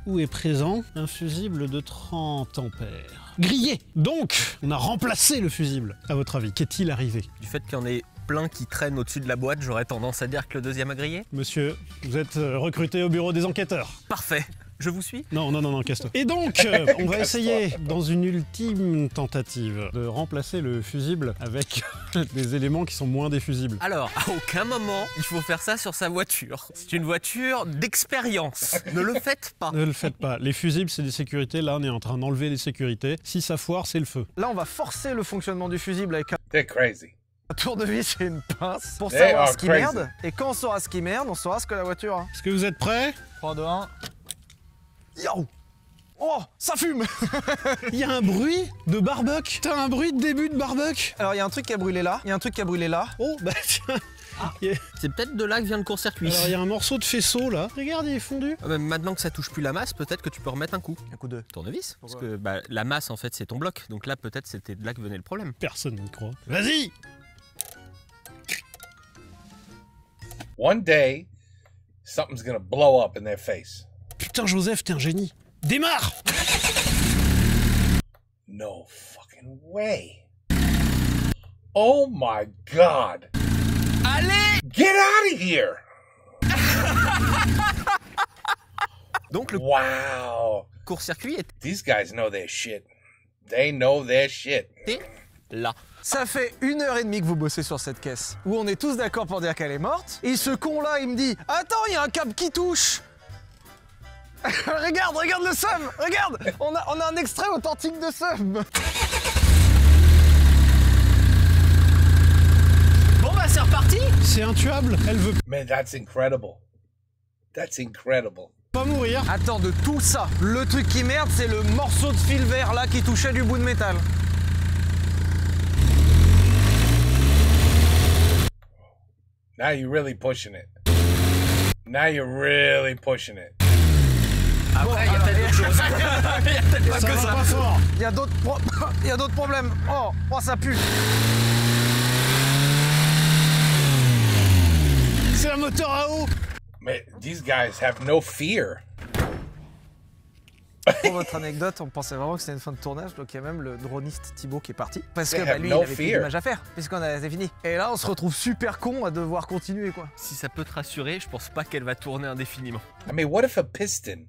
où est présent un fusible de 30 ampères. Grillé. Donc, on a remplacé le fusible. À votre avis, qu'est-il arrivé? Du fait qu'il y en ait plein qui traînent au-dessus de la boîte, j'aurais tendance à dire que le deuxième a grillé. Monsieur, vous êtes recruté au bureau des enquêteurs. Parfait. Je vous suis. Non, casse-toi. Et donc, on va essayer, dans une ultime tentative, de remplacer le fusible avec des éléments qui sont moins des fusibles. Alors, à aucun moment, il faut faire ça sur sa voiture. C'est une voiture d'expérience. Ne le faites pas. Ne le faites pas. Les fusibles, c'est des sécurités. Là, on est en train d'enlever les sécurités. Si ça foire, c'est le feu. Là, on va forcer le fonctionnement du fusible avec They're crazy. un tournevis et une pince pour They savoir are ce qui crazy. merde. Et quand on saura ce qui merde, on saura ce que la voiture a. Est-ce que vous êtes prêts? 3, 2, 1. Yo! Oh, ça fume! Il y a un bruit de barbecue. T'as un bruit de début de barbecue. Alors, il y a un truc qui a brûlé là, il y a un truc qui a brûlé là. Oh, bah tiens. C'est peut-être de là que vient le court-circuit. Alors, il y a un morceau de faisceau, là. Regarde, il est fondu. Maintenant que ça touche plus la masse, peut-être que tu peux remettre un coup. Un coup de... Tournevis. Parce Pourquoi que la masse, en fait, c'est ton bloc. Donc là, peut-être, c'était de là que venait le problème. Personne n'y croit. Vas-y! One day, something's gonna blow up in their face. Putain, Joseph, t'es un génie. Démarre! No fucking way. Oh my god. Allez! Get out of here. Donc le Wow. court-circuit These guys know their shit. They know their shit. était là. Ça fait 1h30 que vous bossez sur cette caisse, où on est tous d'accord pour dire qu'elle est morte. Et ce con-là, il me dit « Attends, il y a un câble qui touche !» Regarde le SUM! Regarde! On a un extrait authentique de SUM! Bon bah c'est reparti. C'est intuable. Elle veut Man, that's incredible. That's incredible. pas mourir. Attends, de tout ça, le truc qui merde, c'est le morceau de fil vert là qui touchait du bout de métal. Now you're really pushing it. Now you're really pushing it. Après, il y a peut-être d'autres choses. Il y a peut-être pas Ça que va ça. pas fort. Il y a d'autres il y a d'autres problèmes. Oh, ça pue. C'est un moteur à eau. Man, these guys have no fear. Pour votre anecdote, on pensait vraiment que c'était une fin de tournage, donc il y a même le droniste Thibaut qui est parti. Parce que They bah, have lui, no il avait plus fear. d'image à faire, puisqu'on a c'est fini. Et là, on se retrouve super con à devoir continuer, quoi. Si ça peut te rassurer, je pense pas qu'elle va tourner indéfiniment. I mean, what if a piston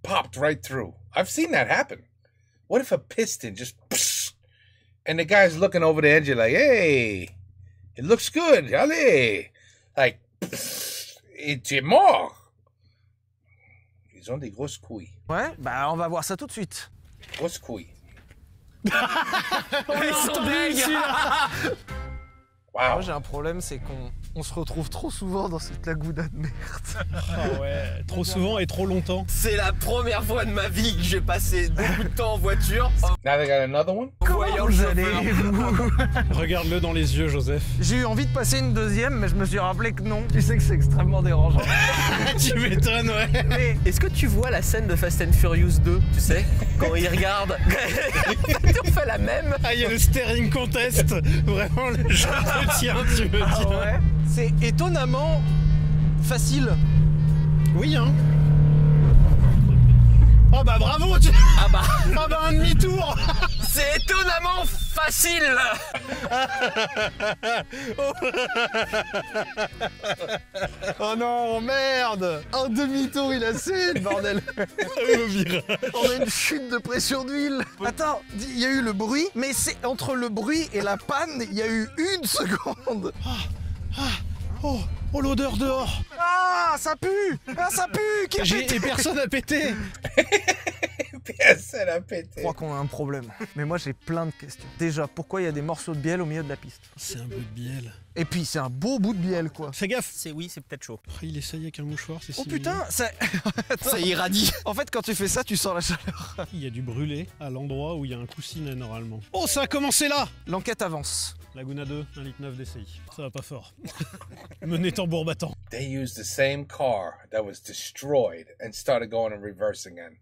popped right through? I've seen that happen. What if a piston just and the guy's looking over the engine like, hey, it looks good, allez. Like, it's mort. Ils ont des grosses couilles. Ouais, bah on va voir ça tout de suite. Grosses couilles. Ils sont deg. Wow. Moi, j'ai un problème, c'est qu'on se retrouve trop souvent dans cette lagouda de merde. Ah ouais, trop souvent et trop longtemps. C'est la première fois de ma vie que j'ai passé beaucoup de temps en voiture. Now they got another one? En voyant le vous chauffeur. allez Regarde-le dans les yeux, Joseph. J'ai eu envie de passer une deuxième, mais je me suis rappelé que non. Tu sais que c'est extrêmement dérangeant. Tu m'étonnes, ouais. Mais Est-ce que tu vois la scène de Fast and Furious 2, tu sais, quand ils regardent on fait la même. Ah, il y a le steering contest. Vraiment, le genre de tien, tu veux ah dire. ouais, c'est étonnamment facile. Oui, hein. Oh bah bravo tu... Ah bah, Ah bah un demi-tour. c'est étonnamment facile. Oh non, merde. Un demi-tour, il a assez, bordel. On a une chute de pression d'huile. Attends, il y a eu le bruit, mais c'est entre le bruit et la panne, il y a eu 1 seconde. Oh, oh l'odeur dehors. Ah, ça pue! Ah, ça pue! Qui a pété? Et personne a pété. Personne a Je pété. crois qu'on a un problème. Mais moi, j'ai plein de questions. Déjà, pourquoi il y a des morceaux de bielle au milieu de la piste? C'est un bout de bielle. Et puis, c'est un beau bout de bielle, quoi. Fais gaffe. C'est peut-être chaud. Oh, il essaye avec un mouchoir, c'est Oh si putain, ça... Ça irradie. En fait, quand tu fais ça, tu sens la chaleur. mignon. Il y a du brûlé à l'endroit où il y a un coussinet normalement. Oh, ça a commencé là. L'enquête avance. Laguna 2, 1,9 litre DCI. Ça va pas fort. Mené tambour battant. They used the same car that was destroyed and started going in reverse again.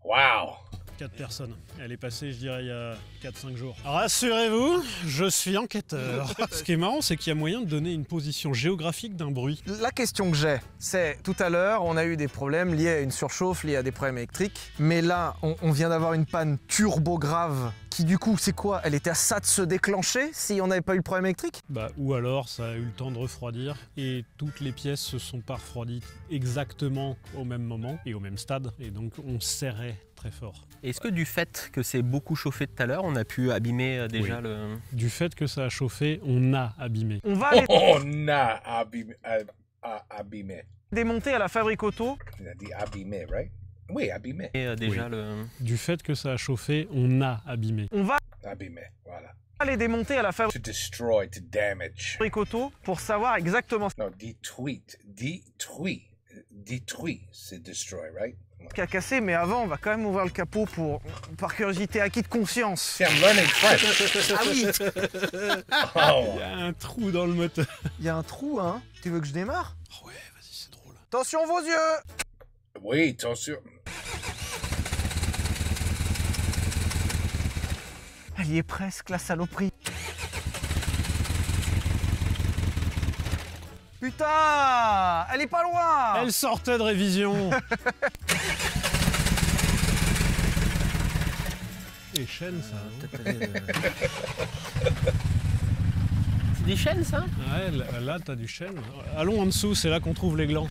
Wow. 4 personnes. Elle est passée, je dirais, il y a 4-5 jours. Rassurez-vous, je suis enquêteur. Ce qui est marrant, c'est qu'il y a moyen de donner une position géographique d'un bruit. La question que j'ai, c'est tout à l'heure, on a eu des problèmes liés à une surchauffe, liés à des problèmes électriques. Mais là, on vient d'avoir une panne turbo grave qui, du coup, c'est quoi? Elle était à ça de se déclencher si on n'avait pas eu le problème électrique? Bah, ou alors, ça a eu le temps de refroidir et toutes les pièces se sont pas refroidies exactement au même moment et au même stade. Et donc, on serrait très fort. Est-ce que du fait que c'est beaucoup chauffé tout à l'heure, on a pu abîmer déjà Oui. le... Du fait que ça a chauffé, on a abîmé. On va aller On a abîmé. démonter à la fabrique auto. Il a dit abîmé, right? Oui, abîmé. déjà Oui. le... Du fait que ça a chauffé, on a abîmé. On va Abîmé, voilà. aller démonter à la To destroy, to damage. fabrique auto pour savoir exactement Non, détruit. Détruit. Détruit, c'est destroy, right? ce qui a cassé. Mais avant, on va quand même ouvrir le capot pour, par curiosité, acquis de conscience. See, I'm learning French. Ah oui, Oh. Il y a un trou dans le moteur. il y a un trou, hein. Tu veux que je démarre? Oh ouais, vas-y, c'est drôle. Attention vos yeux! Oui, attention. Elle y est presque, la saloperie. Putain! Elle est pas loin! Elle sortait de révision. Les chaînes, ça. C'est des chaînes, ça? Ouais, là, t'as du chêne. Allons en dessous, c'est là qu'on trouve les glands.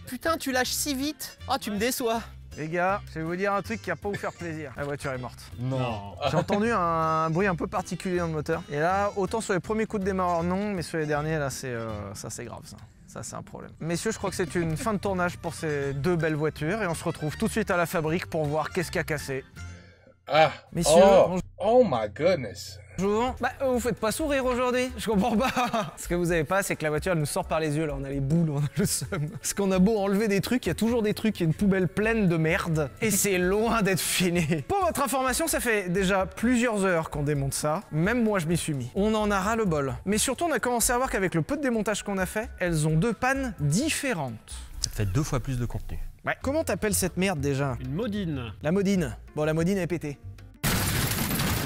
Putain, tu lâches si vite. Ah, tu me déçois. Les gars, je vais vous dire un truc qui va pas vous faire plaisir. La voiture est morte. Non. J'ai entendu un bruit un peu particulier dans le moteur. Et là, autant sur les premiers coups de démarreur, non, mais sur les derniers, là, ça c'est grave, ça. Ça, c'est un problème. Messieurs, je crois que c'est une fin de tournage pour ces deux belles voitures. Et on se retrouve tout de suite à la fabrique pour voir qu'est-ce qui a cassé. Ah. Messieurs, Oh my goodness. bonjour. Bah, vous faites pas sourire aujourd'hui? Je comprends pas. Ce que vous avez pas, c'est que la voiture, elle nous sort par les yeux. Là, on a les boules, on a le seum. Parce qu'on a beau enlever des trucs, il y a toujours des trucs, il y a une poubelle pleine de merde. Et c'est loin d'être fini. Pour votre information, ça fait déjà plusieurs heures qu'on démonte ça. Même moi, je m'y suis mis. On en a ras le bol. Mais surtout, on a commencé à voir qu'avec le peu de démontage qu'on a fait, elles ont deux pannes différentes. Ça fait 2 fois plus de contenu. Ouais. Comment t'appelles cette merde déjà? Une modine. La modine. Bon, la modine est pétée.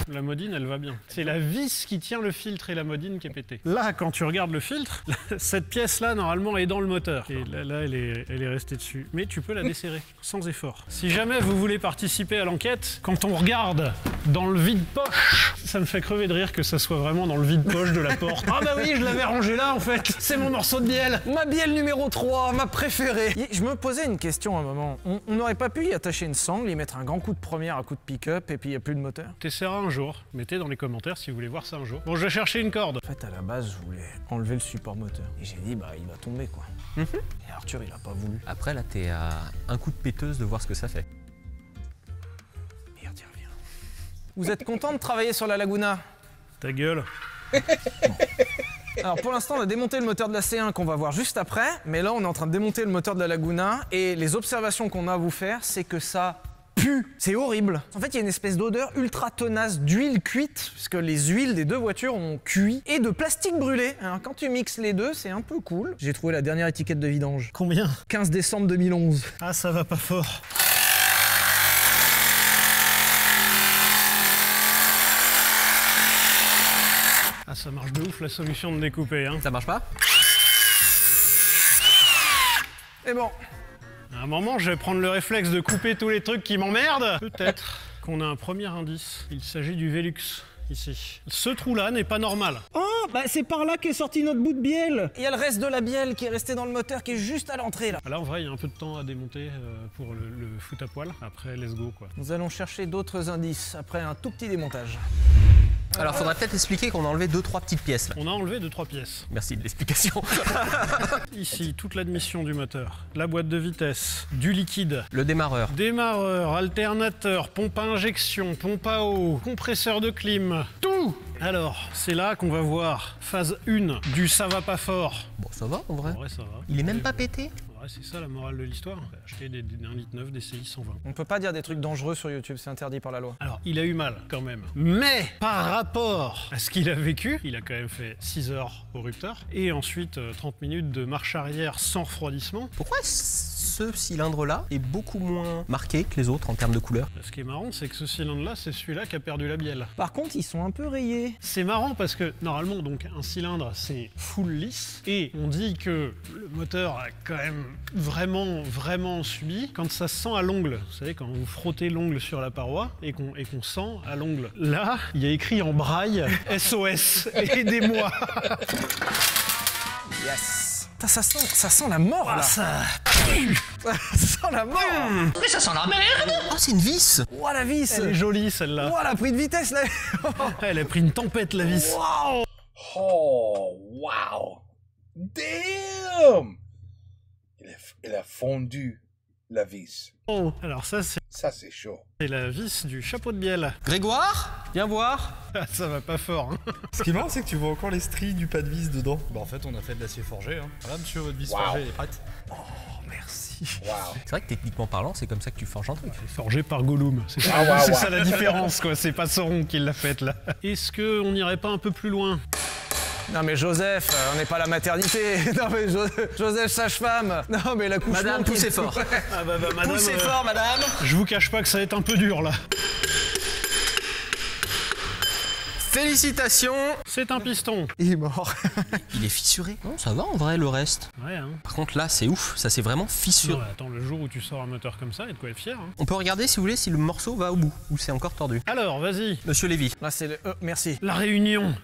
La modine, elle va bien. C'est la vis qui tient le filtre et la modine qui est pétée. Là, quand tu regardes le filtre, cette pièce-là, normalement, est dans le moteur. Et là, elle est restée dessus. Mais tu peux la desserrer, sans effort. Si jamais vous voulez participer à l'enquête, quand on regarde dans le vide-poche, ça me fait crever de rire que ça soit vraiment dans le vide-poche de la porte. Ah bah oui, je l'avais rangé là, en fait. C'est mon morceau de bielle. Ma bielle numéro 3, ma préférée. Je me posais une question à un moment. On n'aurait pas pu y attacher une sangle, y mettre un grand coup de première, un coup de pick-up, et puis il n'y a plus de moteur? T'essaieras un jour. Mettez dans les commentaires si vous voulez voir ça un jour. Bon, je vais chercher une corde. En fait, à la base, je voulais enlever le support moteur. Et j'ai dit, bah, il va tomber, quoi. Et Arthur, il a pas voulu. Après, là, t'es à un coup de péteuse de voir ce que ça fait. Merde, il revient. Vous êtes content de travailler sur la Laguna? Ta gueule. Alors, pour l'instant, on a démonté le moteur de la C1 qu'on va voir juste après. Mais là, on est en train de démonter le moteur de la Laguna. Et les observations qu'on a à vous faire, c'est que ça pue. C'est horrible. En fait, il y a une espèce d'odeur ultra tenace d'huile cuite, puisque les huiles des deux voitures ont cuit, et de plastique brûlé. Alors, quand tu mixes les deux, c'est un peu cool. J'ai trouvé la dernière étiquette de vidange. Combien? 15 décembre 2011. Ah, ça va pas fort. Ah, ça marche de ouf la solution de découper, hein. Ça marche pas? Et bon, À un moment, je vais prendre le réflexe de couper tous les trucs qui m'emmerdent. Peut-être qu'on a un premier indice. Il s'agit du Velux, ici. Ce trou-là n'est pas normal. oh, bah c'est par là qu'est sorti notre bout de bielle. Il y a le reste de la bielle qui est resté dans le moteur, qui est juste à l'entrée, là. Là, en vrai, il y a un peu de temps à démonter pour le foot à poil. Après, let's go, quoi. Nous allons chercher d'autres indices après un tout petit démontage. Alors, faudrait peut-être expliquer qu'on a enlevé 2-3 petites pièces, là. On a enlevé 2-3 pièces. Merci de l'explication. Ici, toute l'admission du moteur, la boîte de vitesse, du liquide, Le démarreur. démarreur, alternateur, pompe à injection, pompe à eau, compresseur de clim, tout. Alors, c'est là qu'on va voir phase 1 du ça va pas fort. Bon, ça va, en vrai. En vrai, ça va. Il est même pas pété. En vrai, c'est ça la morale de l'histoire. Acheter des 1,9 litre DCI 120. On peut pas dire des trucs dangereux sur YouTube, c'est interdit par la loi. Alors, il a eu mal quand même. Mais par rapport à ce qu'il a vécu, il a quand même fait 6 heures au rupteur. Et ensuite, 30 minutes de marche arrière sans refroidissement. Pourquoi ce cylindre-là est beaucoup moins marqué que les autres en termes de couleur. Ce qui est marrant, c'est que ce cylindre-là, c'est celui-là qui a perdu la bielle. Par contre, ils sont un peu rayés. C'est marrant parce que normalement, donc un cylindre, c'est full lisse et on dit que le moteur a quand même vraiment subi quand ça se sent à l'ongle. Vous savez, quand vous frottez l'ongle sur la paroi et qu'on sent à l'ongle. Là, il y a écrit en braille SOS, aidez-moi. Yes. Putain, ça sent la mort là. Ça sent la mort. Mais ça sent la merde. Oh, c'est une vis. Ouah, la vis. Elle est jolie celle-là. Ouah, elle a pris de vitesse là. Elle a pris une tempête la vis. Wow. Oh, wow! Damn! Il a fondu la vis. Oh, alors ça Ça, c'est chaud. c'est la vis du chapeau de bielle. Grégoire, viens voir. Ah, ça va pas fort. Hein. Ce qui est marrant, c'est que tu vois encore les stries du pas de vis dedans. Bah en fait, on a fait de l'acier forgé. Hein. Voilà, monsieur, votre vis Wow. forgée elle est prête. Oh, merci. Wow. C'est vrai que techniquement parlant, c'est comme ça que tu forges un truc. C'est forgé par Gollum. C'est ça, Ah, ouais, c'est ouais. ça la différence, quoi. C'est pas Sauron qui l'a faite là. Est-ce qu'on n'irait pas un peu plus loin? Non mais Joseph, on n'est pas à la maternité. Non mais Joseph sage-femme. Non mais l'accouchement. Madame, poussez fort. Ah bah madame, Poussez fort, madame. je vous cache pas que ça va être un peu dur là. Félicitations. C'est un piston. Il est mort. Il est fissuré. Non, ça va en vrai le reste. Ouais, hein. Par contre là, c'est ouf. Ça c'est vraiment fissuré. Non, attends, le jour où tu sors un moteur comme ça, il y a de quoi être fier. Hein. On peut regarder si vous voulez si le morceau va au bout ou c'est encore tordu. Alors, vas-y. Monsieur Lévy. Là c'est le. Merci. La réunion.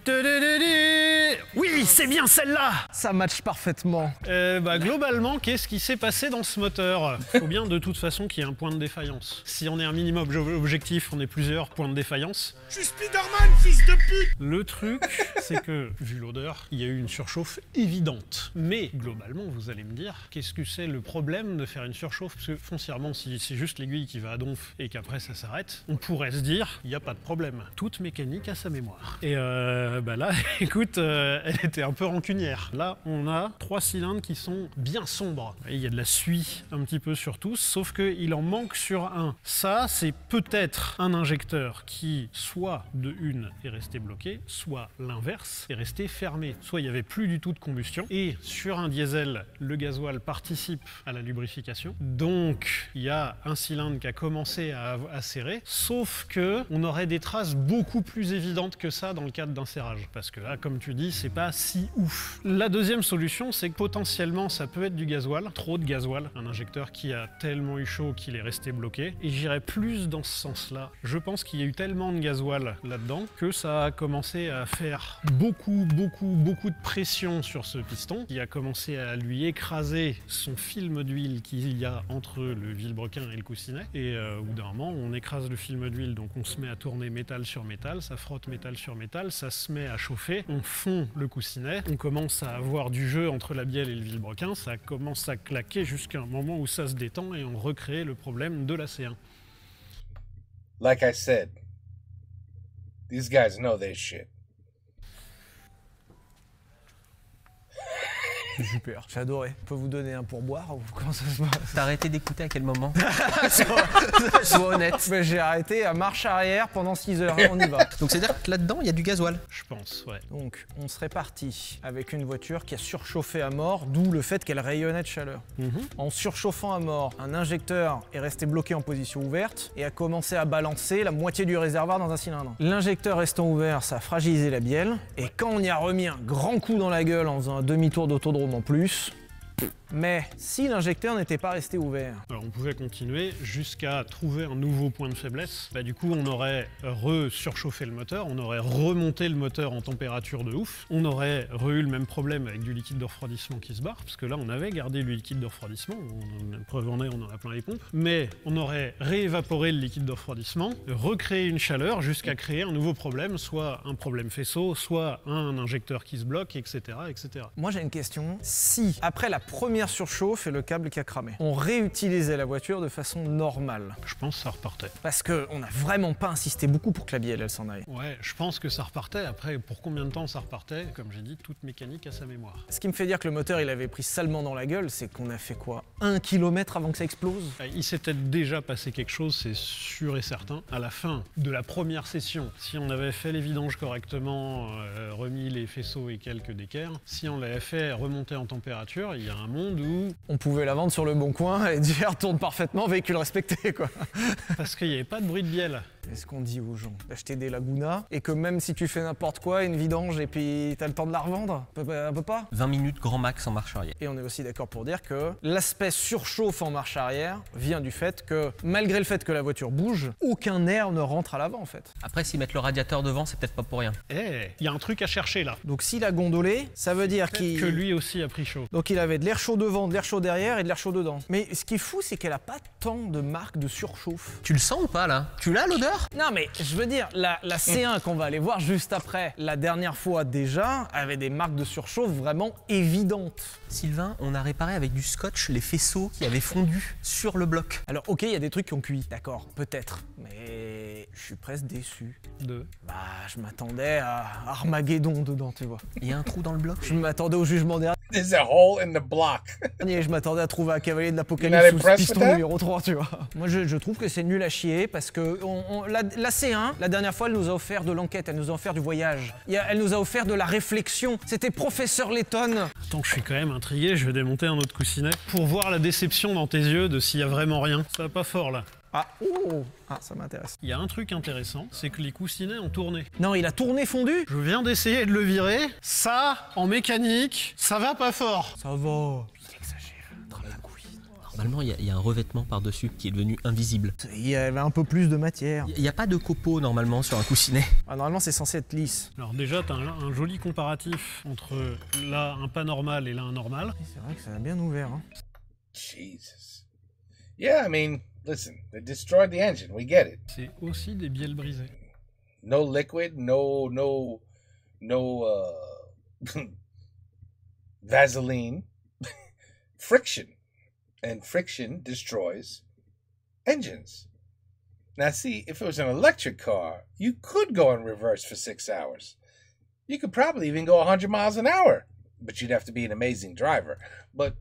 Oui, c'est bien celle-là. Ça match parfaitement. Globalement, qu'est-ce qui s'est passé dans ce moteur? Il faut bien de toute façon qu'il y ait un point de défaillance. Si on est un minimum objectif, on est plusieurs points de défaillance. Je suis Spider-Man, fils de pute! Le truc, c'est que, vu l'odeur, il y a eu une surchauffe évidente. Mais, globalement, vous allez me dire, qu'est-ce que c'est le problème de faire une surchauffe? Parce que, foncièrement, si c'est juste l'aiguille qui va à donf et qu'après ça s'arrête, on pourrait se dire, il n'y a pas de problème. Toute mécanique a sa mémoire. Et là, écoute, elle était un peu rancunière. Là, on a 3 cylindres qui sont bien sombres. Et il y a de la suie un petit peu sur tous, sauf qu'il en manque sur un. Ça, c'est peut-être un injecteur qui, soit de une, est resté bloqué, soit l'inverse, est resté fermé. Soit il n'y avait plus du tout de combustion, et sur un diesel, le gasoil participe à la lubrification. Donc, il y a un cylindre qui a commencé à serrer, sauf que on aurait des traces beaucoup plus évidentes que ça dans le cadre d'un serrage. Parce que là, comme tu dis, c'est pas si ouf. La deuxième solution, c'est que potentiellement, ça peut être du gasoil, trop de gasoil, un injecteur qui a tellement eu chaud qu'il est resté bloqué. Et j'irais plus dans ce sens-là. Je pense qu'il y a eu tellement de gasoil là-dedans que ça a commencé à faire beaucoup de pression sur ce piston, qui a commencé à lui écraser son film d'huile qu'il y a entre le vilebrequin et le coussinet. Et au bout d'un moment, on écrase le film d'huile, donc on se met à tourner métal sur métal, ça frotte métal sur métal, ça se met à chauffer, on fond le coussinet, on commence à avoir du jeu entre la bielle et le vilebrequin, ça commence à claquer jusqu'à un moment où ça se détend et on recrée le problème de la C1. Like I said, these guys know their shit. Super, j'ai adoré. On peut vous donner un pourboire ou comment ça se passe? T'as arrêté d'écouter à quel moment? Sois honnête. Mais j'ai arrêté à marche arrière pendant 6 heures, on y va. Donc c'est-à-dire que là-dedans, il y a du gasoil. Je pense, ouais. Donc, on serait parti avec une voiture qui a surchauffé à mort, d'où le fait qu'elle rayonnait de chaleur. En surchauffant à mort, un injecteur est resté bloqué en position ouverte et a commencé à balancer la moitié du réservoir dans un cylindre. L'injecteur restant ouvert, ça a fragilisé la bielle, et quand on y a remis un grand coup dans la gueule en faisant un demi-tour d'autodrome en plus, mais si l'injecteur n'était pas resté ouvert. Alors on pouvait continuer jusqu'à trouver un nouveau point de faiblesse. Du coup, on aurait surchauffé le moteur, on aurait remonté le moteur en température de ouf, on aurait eu le même problème avec du liquide de refroidissement qui se barre, parce que là, on avait gardé le liquide de refroidissement, preuve en est, on en a plein les pompes, mais on aurait réévaporé le liquide de refroidissement, recréé une chaleur jusqu'à créer un nouveau problème, soit un problème faisceau, soit un injecteur qui se bloque, etc. etc. Moi, j'ai une question. Si, après la première surchauffe et le câble qui a cramé, on réutilisait la voiture de façon normale. Je pense que ça repartait. Parce qu'on n'a vraiment pas insisté beaucoup pour que la bielle, elle s'en aille. Ouais, je pense que ça repartait. Après, pour combien de temps ça repartait? Comme j'ai dit, toute mécanique a sa mémoire. Ce qui me fait dire que le moteur, il avait pris salement dans la gueule, c'est qu'on a fait quoi? 1 km avant que ça explose? Il s'était déjà passé quelque chose, c'est sûr et certain. À la fin de la première session, si on avait fait les vidanges correctement, remis les faisceaux et quelques d'équerre, si on l'avait fait remonter en température, il y a un monde monde où... On pouvait la vendre sur le bon coin et dire tourne parfaitement, véhicule respecté quoi. Parce qu'il n'y avait pas de bruit de bielle. Est-ce qu'on dit aux gens d'acheter des Laguna et que même si tu fais n'importe quoi, une vidange et puis t'as le temps de la revendre? Un peu pas? 20 minutes grand max en marche arrière. Et on est aussi d'accord pour dire que l'aspect surchauffe en marche arrière vient du fait que, malgré le fait que la voiture bouge, aucun air ne rentre à l'avant en fait. Après, s'ils mettent le radiateur devant, c'est peut-être pas pour rien. Eh, il y a un truc à chercher là. Donc s'il a gondolé, ça veut dire qu'il... Que lui aussi a pris chaud. Donc il avait de l'air chaud devant, de l'air chaud derrière et de l'air chaud dedans. Mais ce qui est fou, c'est qu'elle a pas tant de marques de surchauffe. Tu le sens ou pas là? Tu l'as l'odeur? Non mais je veux dire, la C1 qu'on va aller voir juste après, la dernière fois déjà, avait des marques de surchauffe vraiment évidentes. Sylvain, on a réparé avec du scotch les faisceaux qui avaient fondu sur le bloc. Alors ok, il y a des trucs qui ont cuit, d'accord, peut-être, mais je suis presque déçu. Bah, je m'attendais à Armageddon dedans, tu vois. Il y a un trou dans le bloc. Je m'attendais au jugement dernier, There's a hole in the block. je m'attendais à trouver un cavalier de You're l'Apocalypse not sous le impressed piston with that? numéro 3, tu vois. Moi, je trouve que c'est nul à chier parce que la C1, la dernière fois, elle nous a offert de l'enquête, elle nous a offert du voyage. Elle nous a offert de la réflexion. C'était Professeur Letton. Attends, je suis quand même intrigué, je vais démonter un autre coussinet pour voir la déception dans tes yeux de s'il y a vraiment rien. Ça va pas fort là. Ah, ça m'intéresse. Il y a un truc intéressant, c'est que les coussinets ont tourné. Non, il a tourné fondu. Je viens d'essayer de le virer. Ça, en mécanique, ça va pas fort. Ça va. Normalement, il y a un revêtement par-dessus qui est devenu invisible. Il y avait un peu plus de matière. Il n'y a pas de copeaux normalement sur un coussinet. Ah, normalement, c'est censé être lisse. Alors déjà, t'as un joli comparatif entre là un pas normal et là un normal. C'est vrai que ça a bien ouvert. Hein. Jesus. Yeah, I mean, listen, they destroyed the engine. We get it. C'est aussi des bielles brisées. No liquid, no Vaseline. Friction. And friction destroys engines. Now, see, if it was an electric car, you could go in reverse for 6 hours. You could probably even go 100 miles an hour, but you'd have to be an amazing driver. But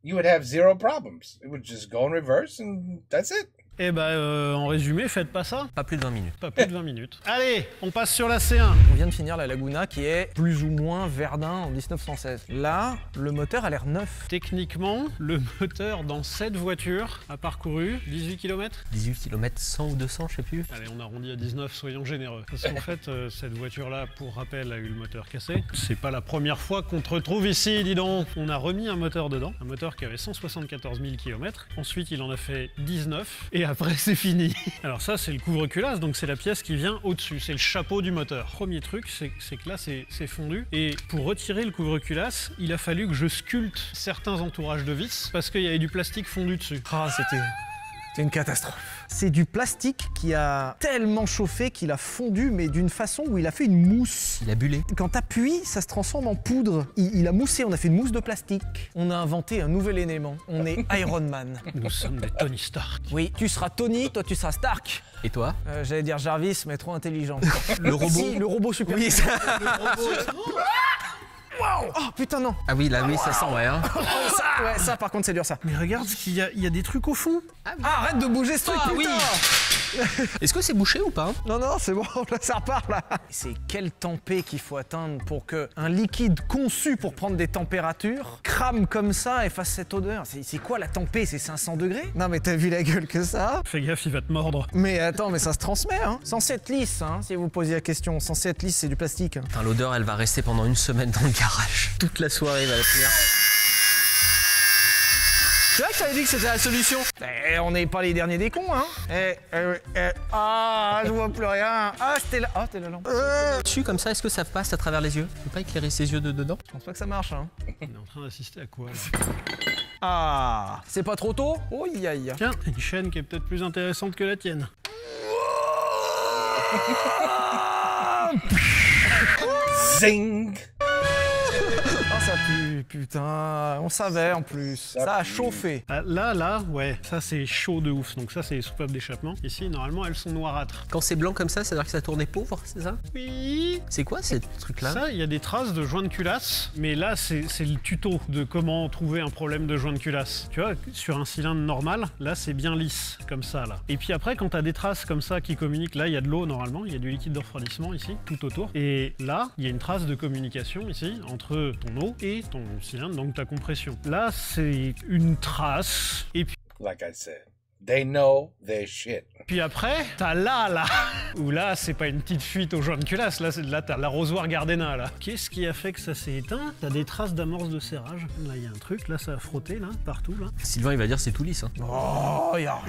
you would have zero problems. It would just go in reverse and that's it. Eh ben, en résumé, faites pas ça. Pas plus de 20 minutes. Pas plus de 20 minutes. Allez, on passe sur la C1. On vient de finir la Laguna qui est plus ou moins Verdun en 1916. Là, le moteur a l'air neuf. Techniquement, le moteur dans cette voiture a parcouru 18 km. 18 km, 100 ou 200, je sais plus. Allez, on arrondit à 19, soyons généreux. Parce qu'en fait, cette voiture-là, pour rappel, a eu le moteur cassé. C'est pas la première fois qu'on te retrouve ici, dis donc. On a remis un moteur dedans, un moteur qui avait 174 000 km. Ensuite, il en a fait 19. Et après, c'est fini. Alors ça, c'est le couvre-culasse, donc c'est la pièce qui vient au-dessus. C'est le chapeau du moteur. Premier truc, c'est que là, c'est fondu. Et pour retirer le couvre-culasse, il a fallu que je sculpte certains entourages de vis parce qu'il y avait du plastique fondu dessus. Ah, c'était une catastrophe. C'est du plastique qui a tellement chauffé qu'il a fondu, mais d'une façon où il a fait une mousse. Il a bullé. Quand t'appuies, ça se transforme en poudre. Il a moussé, on a fait une mousse de plastique. On a inventé un nouvel élément. On est Iron Man. Nous sommes des Tony Stark. Oui, tu seras Tony, toi tu seras Stark. Et toi? J'allais dire Jarvis, mais trop intelligent. Le robot? Si, le robot super. Oui, ça. Wow. Oh putain non. Ah oui, là oui, ça sent, ouais. Hein. Ça par contre c'est dur ça. Mais regarde, il y a des trucs au fond. Ah, arrête de bouger ce truc, putain. oui. Est-ce que c'est bouché ou pas? Non, c'est bon, là, ça repart, là. C'est quelle tempé qu'il faut atteindre pour qu'un liquide conçu pour prendre des températures crame comme ça et fasse cette odeur? C'est quoi la tempé? C'est 500 degrés? Non, mais t'as vu la gueule que ça? Fais gaffe, il va te mordre. Mais attends, mais ça se transmet, hein. Censé être lisse, hein, si vous posiez la question. Censé être lisse, c'est du plastique. Putain, l'odeur, elle va rester pendant une semaine dans le garage. Toute la soirée, il va la tenir. C'est vrai que j'avais dit que c'était la solution. On n'est pas les derniers des cons, hein. Ah, je vois plus rien. Ah, c'était là. Ah, t'es la lampe. Dessus, comme ça, est-ce que ça passe à travers les yeux? Tu peux pas éclairer ses yeux de dedans? Je pense pas que ça marche, hein. On est en train d'assister à quoi, là? Ah, c'est pas trop tôt? Oh, aïe. Tiens, une chaîne qui est peut-être plus intéressante que la tienne. Zing! Oh, ça pue, putain. On savait en plus. Ça a chauffé. Ah, là, ouais, ça c'est chaud de ouf. Donc ça c'est les soupapes d'échappement. Ici, normalement, elles sont noirâtres. Quand c'est blanc comme ça, ça veut dire que ça tournait pauvre, c'est ça? Oui. C'est quoi ces trucs-là? Ça, il y a des traces de joint de culasse. Mais là, c'est le tuto de comment trouver un problème de joint de culasse. Tu vois, sur un cylindre normal, là, c'est bien lisse, comme ça, là. Et puis après, quand t'as des traces comme ça qui communiquent, là, il y a de l'eau normalement, il y a du liquide de refroidissement ici, tout autour. Et là, il y a une trace de communication ici, entre ton eau et ton cylindre, donc ta compression. Là, c'est une trace, et Like I said, they know their shit. puis après, t'as là, où là, c'est pas une petite fuite au joint de culasse, là t'as l'arrosoir Gardena, là. Qu'est-ce qui a fait que ça s'est éteint? T'as des traces d'amorce de serrage. Là, il y a un truc, là, ça a frotté, là, partout, là. Sylvain, il va dire c'est tout lisse. Hein. Oh, y'a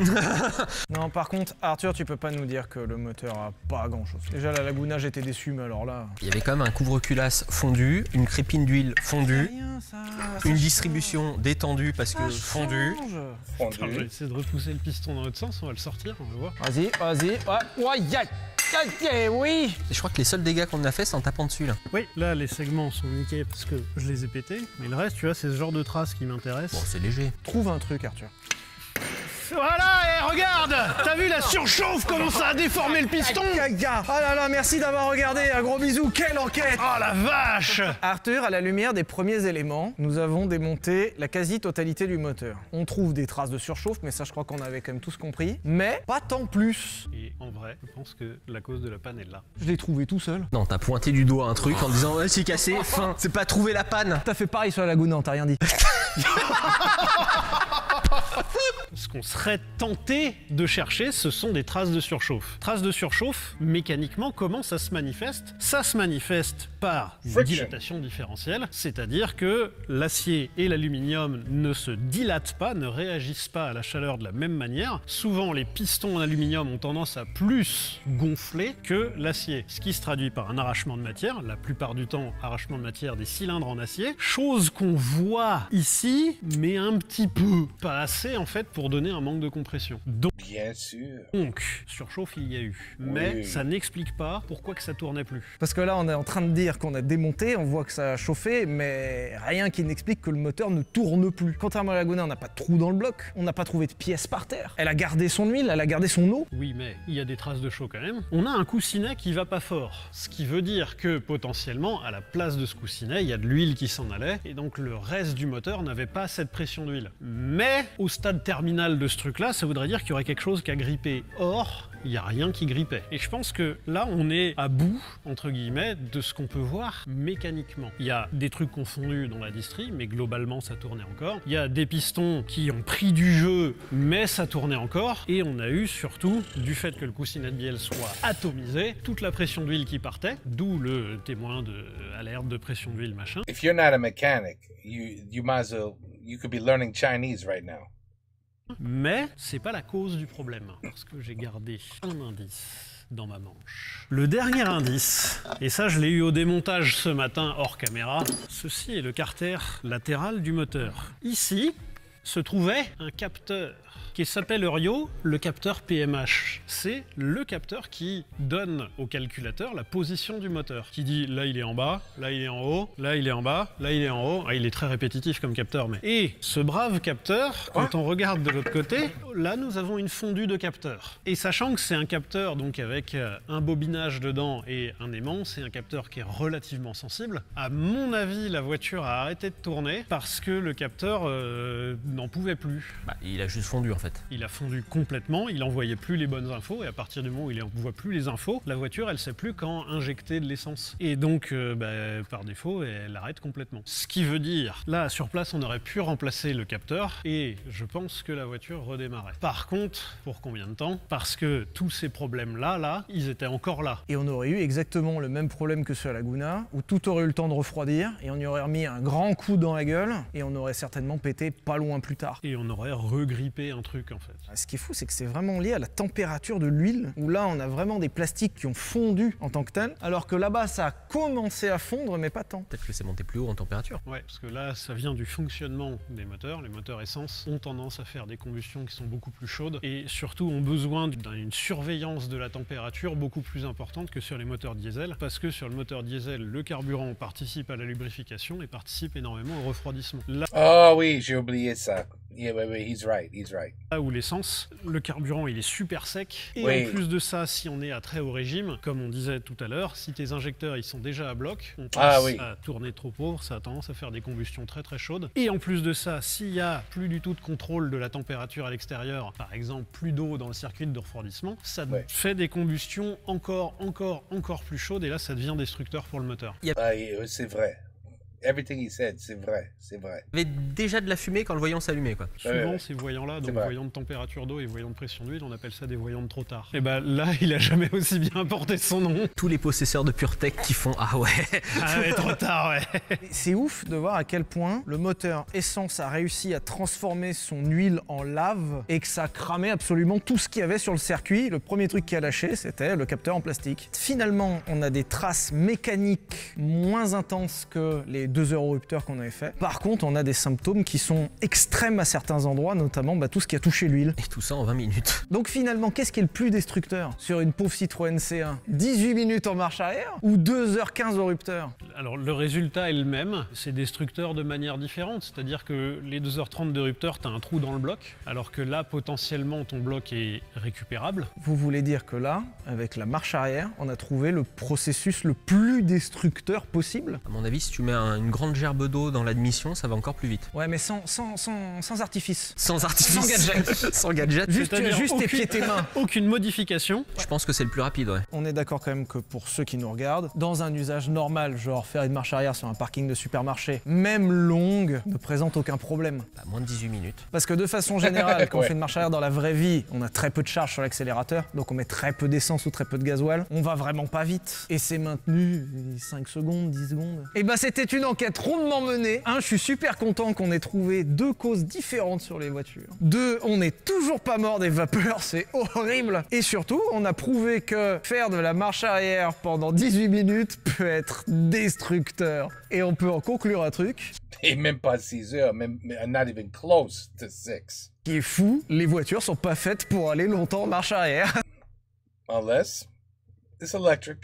Non, par contre, Arthur, tu peux pas nous dire que le moteur a pas grand-chose. Déjà, la Laguna, j'étais déçu, mais alors là... Il y avait quand même un couvre-culasse fondu, une crépine d'huile fondue, Rien, ça... une distribution détendue parce que fondue. Attends, je vais Fondu. essayer de repousser le piston dans l'autre sens, on va le sortir, on va voir. Vas-y, oui. Et je crois que les seuls dégâts qu'on a fait, c'est en tapant dessus là. Oui, là, les segments sont niqués parce que je les ai pétés, mais le reste, tu vois, c'est ce genre de traces qui m'intéresse. Bon, c'est léger. Trouve un truc, Arthur. Voilà, et regarde! T'as vu la surchauffe, comment ça a déformé le piston? Gaga. Oh là là, merci d'avoir regardé, un gros bisou, quelle enquête! Oh la vache! Arthur, à la lumière des premiers éléments, nous avons démonté la quasi-totalité du moteur. On trouve des traces de surchauffe, mais ça je crois qu'on avait quand même tous compris, mais pas tant plus. Et en vrai, je pense que la cause de la panne est là. Je l'ai trouvé tout seul. Non, t'as pointé du doigt un truc en disant ouais, c'est cassé, fin. C'est pas trouver la panne. T'as fait pareil sur la Laguna, t'as rien dit. Ce qu'on serait tenté de chercher, ce sont des traces de surchauffe. Traces de surchauffe, mécaniquement, comment ça se manifeste? Ça se manifeste par une Friction. dilatation différentielle, c'est-à-dire que l'acier et l'aluminium ne se dilatent pas, ne réagissent pas à la chaleur de la même manière. Souvent, les pistons en aluminium ont tendance à plus gonfler que l'acier, ce qui se traduit par un arrachement de matière, la plupart du temps arrachement de matière des cylindres en acier, chose qu'on voit ici, mais un petit peu, pas assez en fait pour donner un manque de compression. Bien sûr. Donc, surchauffe il y a eu, mais Oui. ça n'explique pas pourquoi que ça tournait plus. Parce que là, on est en train de dire qu'on a démonté, on voit que ça a chauffé, mais rien qui n'explique que le moteur ne tourne plus. Contrairement à la Laguna, on n'a pas de trou dans le bloc, on n'a pas trouvé de pièces par terre. Elle a gardé son huile, elle a gardé son eau. Oui, mais il y a des traces de chaud quand même. On a un coussinet qui va pas fort, ce qui veut dire que potentiellement, à la place de ce coussinet, il y a de l'huile qui s'en allait, et donc le reste du moteur n'avait pas cette pression d'huile. Mais au stade terminal de ce truc-là, ça voudrait dire qu'il y aurait quelque chose qui a grippé. Or, il n'y a rien qui grippait. Et je pense que là, on est à bout, entre guillemets, de ce qu'on peut voir mécaniquement. Il y a des trucs confondus dans la distrie, mais globalement, ça tournait encore. Il y a des pistons qui ont pris du jeu, mais ça tournait encore. Et on a eu surtout, du fait que le coussinet de bielle soit atomisé, toute la pression d'huile qui partait, d'où le témoin de alerte de pression d'huile, machin. If you're not a mechanic, you might as well, you could be learning Chinese right now. Mais c'est pas la cause du problème, parce que j'ai gardé un indice dans ma manche. Le dernier indice, et ça je l'ai eu au démontage ce matin hors caméra, ceci est le carter latéral du moteur. Ici se trouvait un capteur qui s'appelle Eurio, le capteur PMH. C'est le capteur qui donne au calculateur la position du moteur, qui dit là il est en bas, là il est en haut, là il est en bas, là il est en haut. Ah, il est très répétitif comme capteur, mais... Et ce brave capteur, quand on regarde de l'autre côté, là nous avons une fondue de capteur. Et sachant que c'est un capteur donc avec un bobinage dedans et un aimant, c'est un capteur qui est relativement sensible. À mon avis, la voiture a arrêté de tourner parce que le capteur n'en pouvait plus. Bah, il a juste fondu en fait. Il a fondu complètement, il envoyait plus les bonnes infos, et à partir du moment où il n'envoie plus les infos, la voiture, elle sait plus quand injecter de l'essence. Et donc, par défaut, elle arrête complètement. Ce qui veut dire, là, sur place, on aurait pu remplacer le capteur, et je pense que la voiture redémarrait. Par contre, pour combien de temps? Parce que tous ces problèmes-là, ils étaient encore là. Et on aurait eu exactement le même problème que sur la Laguna, où tout aurait eu le temps de refroidir, et on y aurait remis un grand coup dans la gueule, et on aurait certainement pété pas loin plus tard. Et on aurait regrippé un truc, en fait. Ce qui est fou, c'est que c'est vraiment lié à la température de l'huile, où là, on a vraiment des plastiques qui ont fondu en tant que tel, alors que là-bas, ça a commencé à fondre, mais pas tant. Peut-être que c'est monté plus haut en température. Ouais, parce que là, ça vient du fonctionnement des moteurs. Les moteurs essence ont tendance à faire des combustions qui sont beaucoup plus chaudes et surtout ont besoin d'une surveillance de la température beaucoup plus importante que sur les moteurs diesel, parce que sur le moteur diesel, le carburant participe à la lubrification et participe énormément au refroidissement. Oh oui, j'ai oublié ça. Yeah, wait, he's right. Là où l'essence, le carburant il est super sec et Oui. en plus de ça, si on est à très haut régime, comme on disait tout à l'heure, si tes injecteurs ils sont déjà à bloc, on passe oui. à tourner trop pauvre, ça a tendance à faire des combustions très très chaudes. Et en plus de ça, s'il y a plus du tout de contrôle de la température à l'extérieur, par exemple plus d'eau dans le circuit de refroidissement, ça Ouais. fait des combustions encore plus chaudes et là ça devient destructeur pour le moteur. Ah, c'est vrai. everything he said, c'est vrai, c'est vrai. Il y avait déjà de la fumée quand le voyant s'allumait, quoi. Souvent, ces voyants-là, donc vrai. voyants de température d'eau et voyants de pression d'huile, on appelle ça des voyants de trop tard. Et bah là, il a jamais aussi bien porté son nom. Tous les possesseurs de PureTech qui font ah ouais. Ah ouais, trop tard, ouais. C'est ouf de voir à quel point le moteur essence a réussi à transformer son huile en lave et que ça a cramé absolument tout ce qu'il y avait sur le circuit. Le premier truc qui a lâché, c'était le capteur en plastique. Finalement, on a des traces mécaniques moins intenses que les 2 eurorupteurs qu'on avait fait. Par contre, on a des symptômes qui sont extrêmes à certains endroits, notamment tout ce qui a touché l'huile. Et tout ça en 20 minutes. Donc finalement, qu'est-ce qui est le plus destructeur sur une pauvre Citroën C1? 18 minutes en marche arrière ou 2h15 au rupteur? Alors le résultat est le même, c'est destructeur de manière différente, c'est-à-dire que les 2h30 de rupteur, t'as un trou dans le bloc, alors que là, potentiellement, ton bloc est récupérable. Vous voulez dire que là, avec la marche arrière, on a trouvé le processus le plus destructeur possible? À mon avis, si tu mets une grande gerbe d'eau dans l'admission, ça va encore plus vite. Ouais, mais sans artifice. Sans artifice. Sans gadget. Sans gadget. Juste C'est-à-dire tes pieds et tes mains. Aucune modification. Je pense que c'est le plus rapide, ouais. On est d'accord quand même que pour ceux qui nous regardent, dans un usage normal, genre faire une marche arrière sur un parking de supermarché, même longue, ne présente aucun problème. Bah, moins de 18 minutes. Parce que de façon générale, quand on Ouais. fait une marche arrière dans la vraie vie, on a très peu de charge sur l'accélérateur, donc on met très peu d'essence ou très peu de gasoil. On va vraiment pas vite. Et c'est maintenu 5 secondes, 10 secondes. Et bah c'était une enquête rondement menée. Je suis super content qu'on ait trouvé 2 causes différentes sur les voitures. 2, on n'est toujours pas mort des vapeurs, c'est horrible. Et surtout, on a prouvé que faire de la marche arrière pendant 18 minutes peut être destructeur. Et on peut en conclure un truc Et même pas 6 heures, même not even close to 6. qui est fou, les voitures sont pas faites pour aller longtemps en marche arrière. Unless it's electric.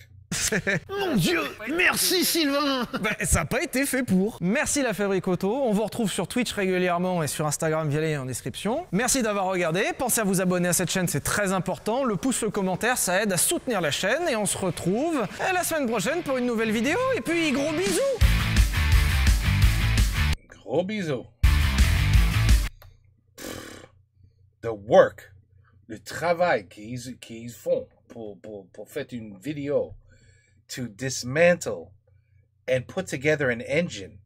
Mon Dieu, merci Sylvain. Ça n'a pas été fait pour. Merci la Fabrique Auto. On vous retrouve sur Twitch régulièrement et sur Instagram via les liens en description. Merci d'avoir regardé. Pensez à vous abonner à cette chaîne, c'est très important. Le pouce, le commentaire, ça aide à soutenir la chaîne. Et on se retrouve la semaine prochaine pour une nouvelle vidéo. Et puis, gros bisous. Gros bisous. The work, le travail qu'ils font pour faire une vidéo to dismantle and put together an engine.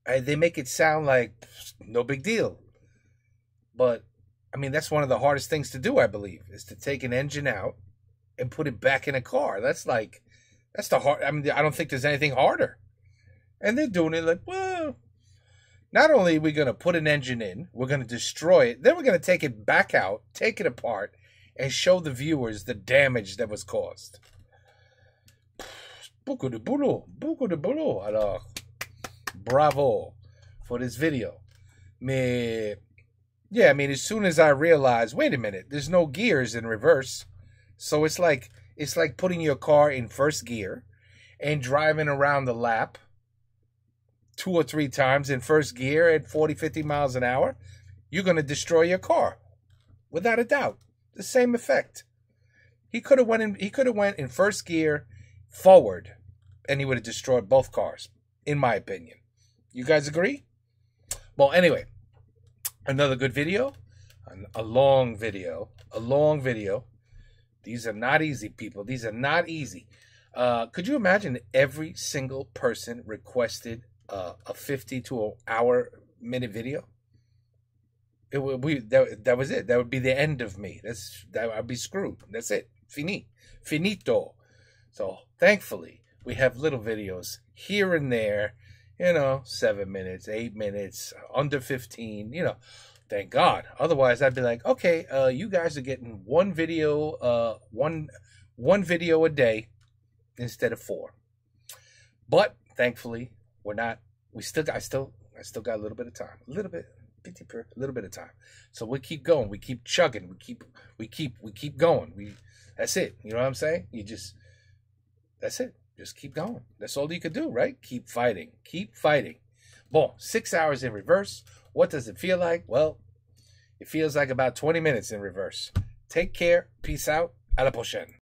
They make it sound like no big deal. But, I mean, that's one of the hardest things to do, I believe, is to take an engine out and put it back in a car. That's the hard, I mean, I don't think there's anything harder. And they're doing it like, well, not only are we going to put an engine in, we're going to destroy it, then we're going to take it back out, take it apart, and show the viewers the damage that was caused. Beaucoup de boulot. Alors, bravo for this video. Mais, yeah, I mean, as soon as I realized, wait a minute, there's no gears in reverse. So it's like putting your car in first gear and driving around the lap 2 or 3 times in first gear at 40, 50 miles an hour. You're going to destroy your car. Without a doubt. The same effect. He could have went in first gear forward, and he would have destroyed both cars, in my opinion. You guys agree? Well, anyway, another good video, a long video. These are not easy, people. These are not easy. Could you imagine every single person requested a 50 to an hour minute video? That was it. That would be the end of me. I'd be screwed. That's it. Finito. So thankfully, we have little videos here and there, 7 minutes, 8 minutes, under 15, thank God. Otherwise, I'd be like, okay, you guys are getting one video a day instead of 4. But thankfully, I still got a little bit of time, a little bit of time. So we keep going, we keep chugging, we keep going. That's it. You know what I'm saying? That's it. Just keep going. That's all you could do, right? Keep fighting. Bon, 6 hours in reverse. What does it feel like? Well, it feels like about 20 minutes in reverse. Take care. Peace out. À la prochaine.